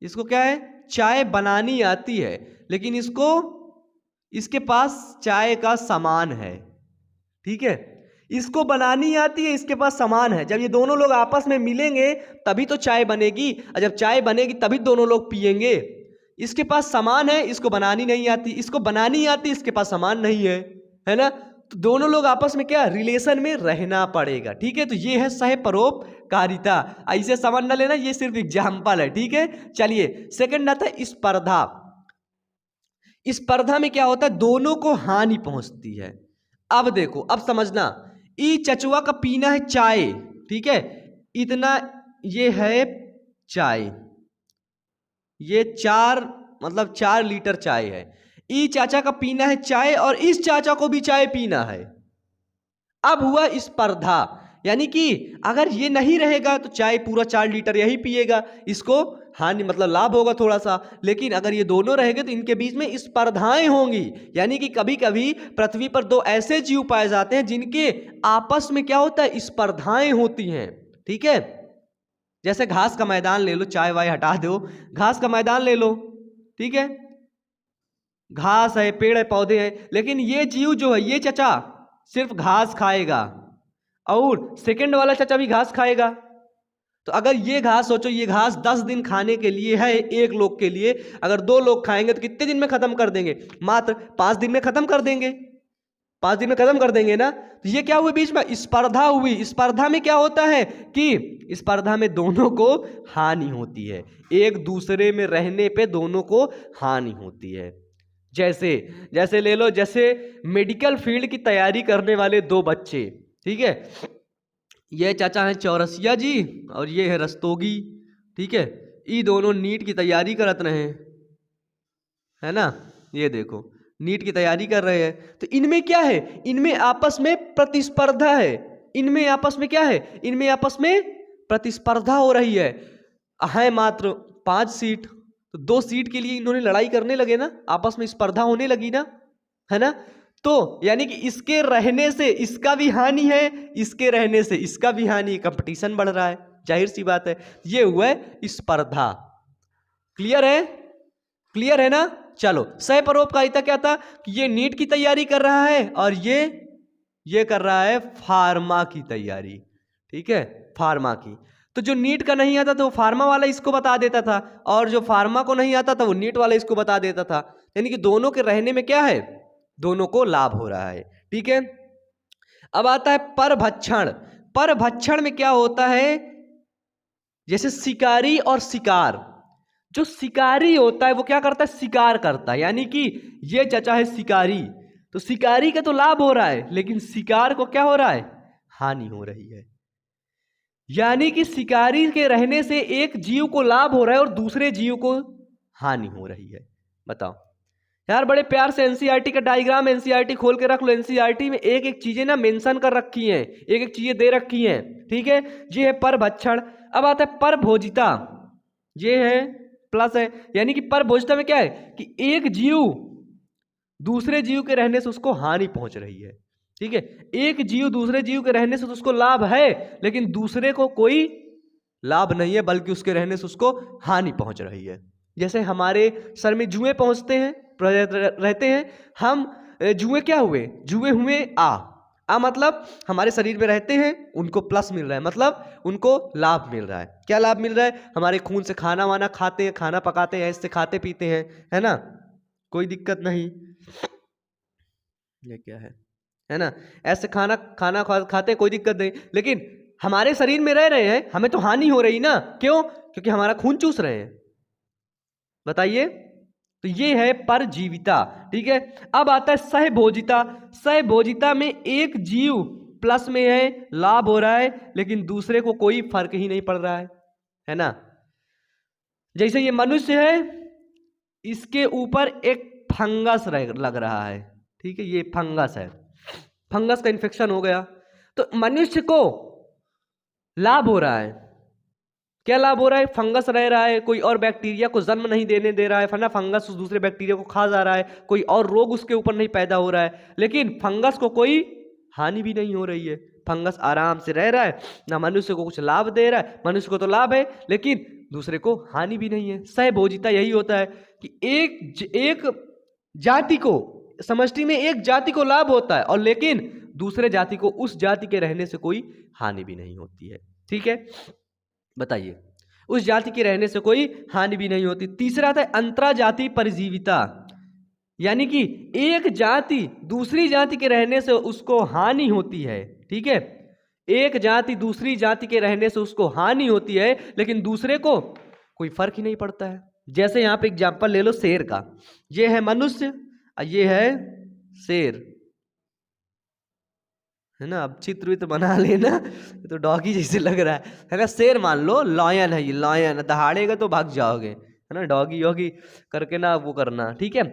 [SPEAKER 1] इसको क्या है? चाय बनानी आती है, लेकिन इसके पास चाय का सामान है, ठीक है। इसको बनानी आती है, इसके पास सामान है। जब ये दोनों लोग आपस में मिलेंगे तभी तो चाय बनेगी, और जब चाय बनेगी तभी दोनों लोग पिएंगे। इसके पास सामान है, इसको बनानी नहीं आती, इसको बनानी आती, इसके पास सामान नहीं है ना। तो दोनों लोग आपस में क्या? रिलेशन में रहना पड़ेगा, ठीक है। तो ये है सह परोपकारिता। ऐसे समझ ना लेना, ये सिर्फ एग्जाम्पल है, ठीक है। चलिए, सेकंड आता है स्पर्धा। स्पर्धा में क्या होता है? दोनों को हानि पहुंचती है। अब देखो, अब समझना, ई चचुआ का पीना है चाय, ठीक है, इतना ये है चाय, ये 4 लीटर चाय है। ई चाचा का पीना है चाय और इस चाचा को भी चाय पीना है। अब हुआ स्पर्धा, यानी कि अगर ये नहीं रहेगा तो चाय पूरा 4 लीटर यही पिएगा, इसको हानि मतलब लाभ होगा थोड़ा सा। लेकिन अगर ये दोनों रहेंगे तो इनके बीच में स्पर्धाएं होंगी, यानी कि कभी कभी पृथ्वी पर दो ऐसे जीव पाए जाते हैं जिनके आपस में क्या होता है? स्पर्धाएं होती हैं, ठीक है। जैसे घास का मैदान ले लो, चाय वाय हटा दो, घास का मैदान ले लो, ठीक है, घास है, पेड़ है, पौधे हैं, लेकिन ये जीव जो है, ये चचा सिर्फ घास खाएगा और सेकंड वाला चाचा भी घास खाएगा। तो अगर ये घास सोचो, ये घास 10 दिन खाने के लिए है एक लोग के लिए, अगर 2 लोग खाएंगे तो कितने दिन में खत्म कर देंगे? मात्र 5 दिन में खत्म कर देंगे, 5 दिन में खत्म कर देंगे ना। तो ये क्या हुआ? बीच में स्पर्धा हुई। स्पर्धा में क्या होता है कि स्पर्धा में दोनों को हानि होती है, एक दूसरे में रहने पे दोनों को हानि होती है। जैसे ले लो, जैसे मेडिकल फील्ड की तैयारी करने वाले 2 बच्चे, ठीक है, ये चाचा है चौरसिया जी और ये है रस्तोगी, ठीक है, ये दोनों नीट की तैयारी करत रहे, है ना। ये देखो, नीट की तैयारी कर रहे हैं, तो इनमें क्या है? इनमें आपस में प्रतिस्पर्धा है, इनमें आपस में क्या है? इनमें आपस में प्रतिस्पर्धा हो रही है मात्र 5 सीट, तो 2 सीट के लिए इन्होंने लड़ाई करने लगे ना, आपस में स्पर्धा होने लगी ना, है ना। तो यानी कि इसके रहने से इसका भी हानि है, इसके रहने से इसका भी हानि, कंपटीशन बढ़ रहा है, जाहिर सी बात है। ये हुआ है स्पर्धा। क्लियर है? क्लियर है ना। चलो, सह परोपकारिता क्या था कि ये नीट की तैयारी कर रहा है और ये कर रहा है फार्मा की तैयारी, ठीक है, फार्मा की। तो जो नीट का नहीं आता था वो फार्मा वाला इसको बता देता था, और जो फार्मा को नहीं आता था वो नीट वाला इसको बता देता था। यानी कि दोनों के रहने में क्या है? दोनों को लाभ हो रहा है, ठीक है। अब आता है परभक्षण। परभक्षण में क्या होता है? जैसे शिकारी और शिकार, जो शिकारी होता है वो क्या करता है? शिकार करता है, यानी कि ये चाचा है शिकारी, तो शिकारी का तो लाभ हो रहा है, लेकिन शिकार को क्या हो रहा है? हानि हो रही है। यानी कि शिकारी के रहने से एक जीव को लाभ हो रहा है और दूसरे जीव को हानि हो रही है। बताओ यार, बड़े प्यार से एनसीईआरटी का डायग्राम एनसीईआरटी खोल के रख लो। एनसीईआरटी में एक एक चीजें ना मेंशन कर रखी हैं, एक एक चीजें दे रखी हैं, ठीक है। ये है परभक्षण। अब आता है परभोजिता, ये है प्लस है, यानी कि परभोजिता में क्या है कि एक जीव दूसरे जीव के रहने से उसको हानि पहुंच रही है, ठीक है। एक जीव दूसरे जीव के रहने से तो उसको लाभ है, लेकिन दूसरे को कोई लाभ नहीं है, बल्कि उसके रहने से उसको हानि पहुंच रही है। जैसे हमारे सर में जुएं पहुंचते हैं, रहते हैं हम, जुएं क्या हुए, जुएं हुए आ मतलब हमारे शरीर में रहते हैं, उनको प्लस मिल रहा है, मतलब उनको लाभ मिल रहा है। क्या लाभ मिल रहा है, हमारे खून से खाना वाना खाते हैं, खाना पकाते हैं, इससे खाते पीते हैं, है ना, कोई दिक्कत नहीं। ये क्या है ना, ऐसे खाना खाते कोई दिक्कत नहीं, लेकिन हमारे शरीर में रह रहे हैं, हमें तो हानि हो रही ना, क्यों, क्योंकि हमारा खून चूस रहे हैं। बताइए, तो ये है परजीविता, ठीक है। अब आता है सहभोजिता। सहभोजिता में एक जीव प्लस में है, लाभ हो रहा है, लेकिन दूसरे को कोई फर्क ही नहीं पड़ रहा है ना। जैसे ये मनुष्य है, इसके ऊपर एक फंगस लग रहा है, ठीक है, ये फंगस है, फंगस का इन्फेक्शन हो गया, तो मनुष्य को लाभ हो रहा है। क्या लाभ हो रहा है, फंगस रह रहा है, कोई और बैक्टीरिया को जन्म नहीं देने दे रहा है ना, फंगस उस दूसरे बैक्टीरिया को खा जा रहा है, कोई और रोग उसके ऊपर नहीं पैदा हो रहा है, लेकिन फंगस को कोई हानि भी नहीं हो रही है, फंगस आराम से रह रहा है, ना मनुष्य को कुछ लाभ दे रहा है, मनुष्य को तो लाभ है लेकिन दूसरे को हानि भी नहीं है। सहभोजिता यही होता है कि एक जाति को, समष्टि में एक जाति को लाभ होता है, और लेकिन दूसरे जाति को उस जाति के रहने से कोई हानि भी नहीं होती है, ठीक है। बताइए, उस जाति के रहने से कोई हानि भी नहीं होती। तीसरा था अंतराजाति परजीविता, यानी कि एक जाति दूसरी जाति के रहने से उसको हानि होती है, ठीक है। एक जाति दूसरी जाति के रहने से उसको हानि होती है, लेकिन दूसरे को कोई फर्क ही नहीं पड़ता है। जैसे यहां पे एग्जांपल ले लो शेर का, ये है मनुष्य और ये है शेर, है ना। अब चित्र वित्र बना लेना, तो डॉगी जैसे लग रहा है ना। शेर मान लो, लॉयन है ये, लॉयन दहाड़ेगा तो भाग जाओगे, है ना, डॉगी योगी करके ना वो करना, ठीक है।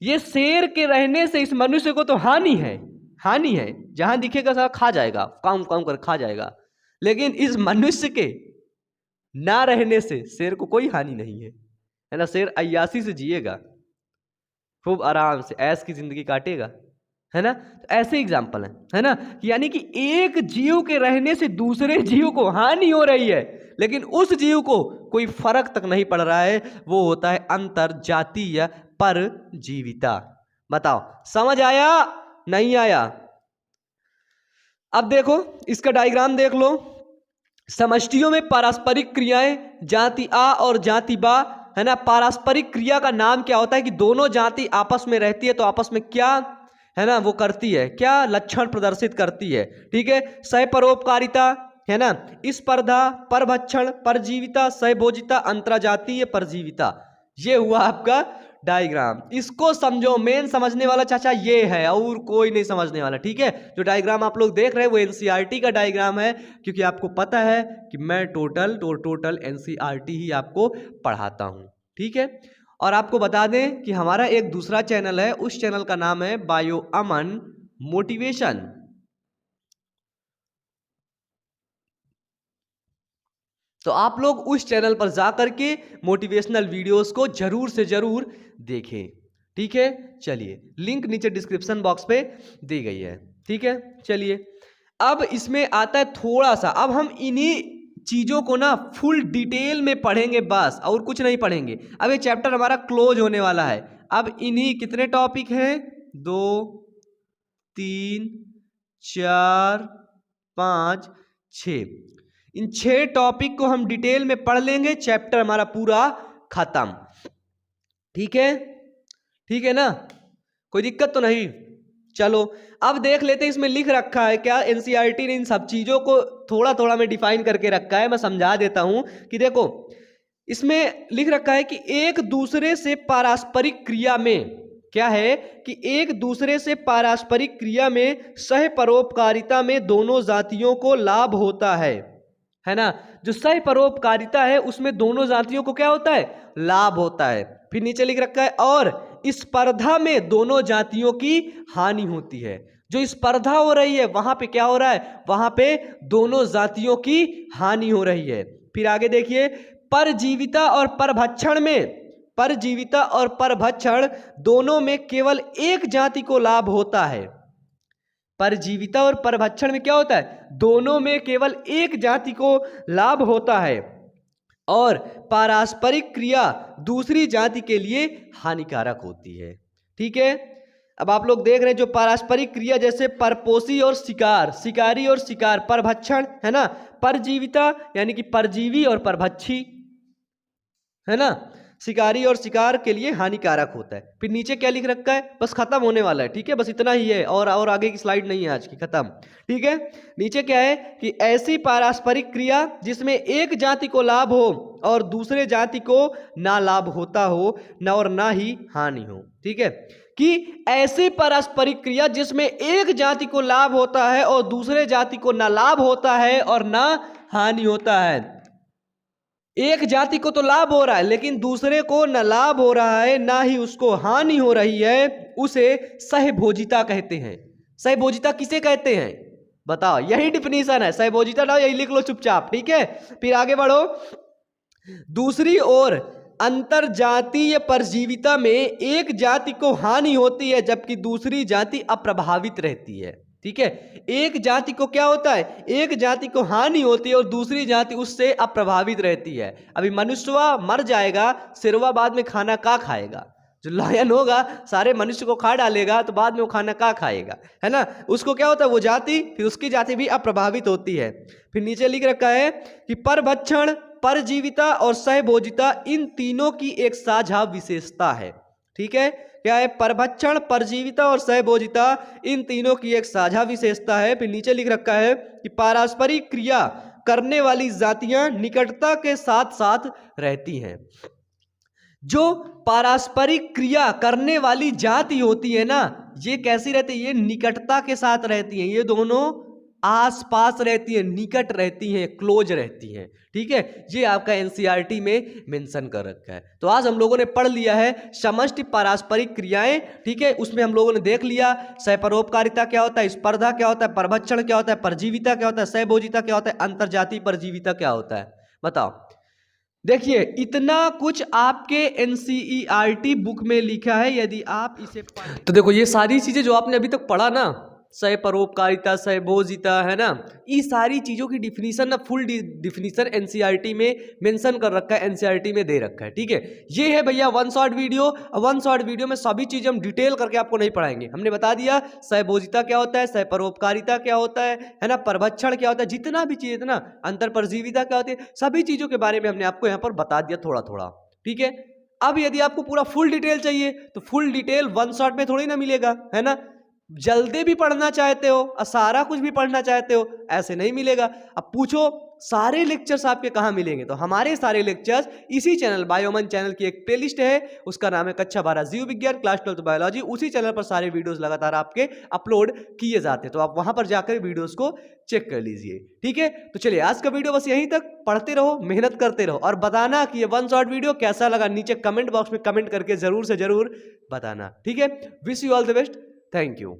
[SPEAKER 1] ये शेर के रहने से इस मनुष्य को तो हानि है, हानि है, जहां दिखेगा सारा खा जाएगा, काम काम कर खा जाएगा, लेकिन इस मनुष्य के ना रहने से शेर को कोई हानि नहीं है ना। शेर अय्यासी से जिएगा, खूब आराम से ऐश की जिंदगी काटेगा, है ना। तो ऐसे एग्जाम्पल है ना, यानी कि एक जीव के रहने से दूसरे जीव को हानि हो रही है, लेकिन उस जीव को कोई फर्क तक नहीं पड़ रहा है, वो होता है अंतरजातीय परजीविता। बताओ समझ आया नहीं आया। अब देखो इसका डायग्राम देख लो। समष्टियों में पारस्परिक क्रियाएं जाति आ और जाति बा, है ना। पारस्परिक क्रिया का नाम क्या होता है कि दोनों जाति आपस में रहती है तो आपस में क्या है ना वो करती है, क्या लक्षण प्रदर्शित करती है, ठीक है। सहपरोपकारिता, है ना, स्पर्धा, परभक्षण, परजीविता, सहभोजिता, अंतरजातीय परजीविता। ये हुआ आपका डायग्राम। इसको समझो, मेन समझने वाला चाचा ये है और कोई नहीं समझने वाला, ठीक है। जो डायग्राम आप लोग देख रहे हैं वो एनसीईआरटी का डायग्राम है, क्योंकि आपको पता है कि मैं टोटल एनसीईआरटी ही आपको पढ़ाता हूं, ठीक है। और आपको बता दें कि हमारा एक दूसरा चैनल है, उस चैनल का नाम है बायो अमन मोटिवेशन। तो आप लोग उस चैनल पर जाकर के मोटिवेशनल वीडियोस को जरूर से जरूर देखें, ठीक है। चलिए, लिंक नीचे डिस्क्रिप्शन बॉक्स पे दी गई है, ठीक है। चलिए, अब इसमें आता है थोड़ा सा, अब हम इन्हीं चीजों को ना फुल डिटेल में पढ़ेंगे बस, और कुछ नहीं पढ़ेंगे। अब ये चैप्टर हमारा क्लोज होने वाला है। अब इन्हीं कितने टॉपिक हैं, 2 3 4 5 6, इन 6 टॉपिक को हम डिटेल में पढ़ लेंगे, चैप्टर हमारा पूरा खत्म, ठीक है। ठीक है ना, कोई दिक्कत तो नहीं। चलो अब देख लेते हैं इसमें लिख रखा है क्या। एनसीईआरटी ने इन सब चीजों को थोड़ा थोड़ा में डिफाइन करके रखा है, मैं समझा देता हूं कि देखो इसमें लिख रखा है कि एक दूसरे से पारस्परिक क्रिया में, क्या है कि एक दूसरे से पारस्परिक क्रिया में सह परोपकारिता में दोनों जातियों को लाभ होता है है ना। जो सह परोपकारिता है उसमें दोनों जातियों को क्या होता है, लाभ होता है। फिर नीचे लिख रखा है और स्पर्धा में दोनों जातियों की हानि होती है। जो स्पर्धा हो रही है वहां पे क्या हो रहा है, वहां पे दोनों जातियों की हानि हो रही है। फिर आगे देखिए, परजीविता और परभक्षण में, परजीविता और परभक्षण दोनों में केवल एक जाति को लाभ होता है। परजीविता और परभक्षण में क्या होता है, दोनों में केवल एक जाति को लाभ होता है और पारस्परिक क्रिया दूसरी जाति के लिए हानिकारक होती है। ठीक है, अब आप लोग देख रहे हैं जो पारस्परिक क्रिया जैसे परपोषी और शिकार, शिकारी और शिकार, परभक्षण है ना, परजीविता यानी कि परजीवी और परभक्षी है ना, शिकारी और शिकार के लिए हानिकारक होता है। फिर नीचे क्या लिख रखा है, बस खत्म होने वाला है। ठीक है, बस इतना ही है और आगे की स्लाइड नहीं है आज की, खत्म। ठीक है, नीचे क्या है कि ऐसी पारस्परिक क्रिया जिसमें एक जाति को लाभ हो और दूसरे जाति को ना लाभ होता हो न और ना ही हानि हो। ठीक है, कि ऐसी पारस्परिक क्रिया जिसमें एक जाति को लाभ होता है और दूसरे जाति को ना लाभ होता है और ना हानि होता है। एक जाति को तो लाभ हो रहा है लेकिन दूसरे को न लाभ हो रहा है ना ही उसको हानि हो रही है, उसे सहभोजिता कहते हैं। सहभोजिता किसे कहते हैं बताओ, यही डिफिनीशन है, सहभोजिता ना यही लिख लो चुपचाप। ठीक है, फिर आगे बढ़ो। दूसरी ओर अंतर जातीय परजीविता में एक जाति को हानि होती है जबकि दूसरी जाति अप्रभावित रहती है। ठीक है, एक जाति को क्या होता है, एक जाति को हानि होती है और दूसरी जाति उससे अप्रभावित रहती है। अभी मनुष्यवा मर जाएगा, सिरवा बाद में खाना का खाएगा, जो लायन होगा सारे मनुष्य को खा डालेगा तो बाद में वो खाना का खाएगा, है ना। उसको क्या होता है, वो जाति, फिर उसकी जाति भी अप्रभावित होती है। फिर नीचे लिख रखा है कि परभक्षण, परजीविता और सहभोजिता इन तीनों की एक साझा विशेषता है। ठीक है, क्या है, परभक्षण, परजीविता और सहभोजिता इन तीनों की एक साझा विशेषता है। फिर नीचे लिख रखा है कि पारस्परिक क्रिया करने वाली जातियां निकटता के साथ साथ रहती हैं। जो पारस्परिक क्रिया करने वाली जाति होती है ना, ये कैसी रहती है, ये निकटता के साथ रहती हैं, ये दोनों आसपास रहती है, निकट रहती हैं, क्लोज रहती हैं। ठीक है, ये आपका एनसीईआरटी में मेंशन कर रखा है। तो आज हम लोगों ने पढ़ लिया है समष्टि पारस्परिक क्रियाएं। ठीक है, उसमें हम लोगों ने देख लिया सहपरोपकारिता क्या होता है, स्पर्धा क्या होता है, परभक्षण क्या होता है, परजीविता क्या होता है, सहभोजिता क्या होता है, अंतरजातीय परजीविता क्या होता है। बताओ, देखिए इतना कुछ आपके एनसीईआरटी बुक में लिखा है, यदि आप इसे पढ़ें तो देखो ये सारी चीजें जो आपने अभी तक पढ़ा ना, सहपरोपकारिता, सहभोजिता, है ना, ये सारी चीजों की डिफिनीशन ना, फुल डिफिनीशन एनसीईआरटी में मेंशन कर रखा है, एनसीईआरटी में दे रखा है। ठीक है, ये है भैया one shot video. One shot video में सभी चीजें हम डिटेल करके आपको नहीं पढ़ाएंगे। हमने बता दिया सहभोजिता क्या होता है, सहपरोपकारिता क्या होता है ना, परभक्षण क्या होता है, जितना भी चीज ना, अंतर परजीविता क्या होती है, सभी चीजों के बारे में हमने आपको यहाँ पर बता दिया थोड़ा थोड़ा। ठीक है, अब यदि आपको पूरा फुल डिटेल चाहिए तो फुल डिटेल वन शॉट में थोड़ी ना मिलेगा, है ना। जल्दी भी पढ़ना चाहते हो और सारा कुछ भी पढ़ना चाहते हो, ऐसे नहीं मिलेगा। अब पूछो सारे लेक्चर्स आपके कहाँ मिलेंगे, तो हमारे सारे लेक्चर्स इसी चैनल बायोमन चैनल की एक प्लेलिस्ट है, उसका नाम है कक्षा 12 जीव विज्ञान क्लास 12 बायोलॉजी। उसी चैनल पर सारे वीडियोस लगातार आपके अपलोड किए जाते हैं, तो आप वहां पर जाकर वीडियोस को चेक कर लीजिए। ठीक है, तो चलिए आज का वीडियो बस यहीं तक। पढ़ते रहो, मेहनत करते रहो और बताना कि ये वन शॉट वीडियो कैसा लगा, नीचे कमेंट बॉक्स में कमेंट करके जरूर से जरूर बताना। ठीक है, wish you all the best, thank you.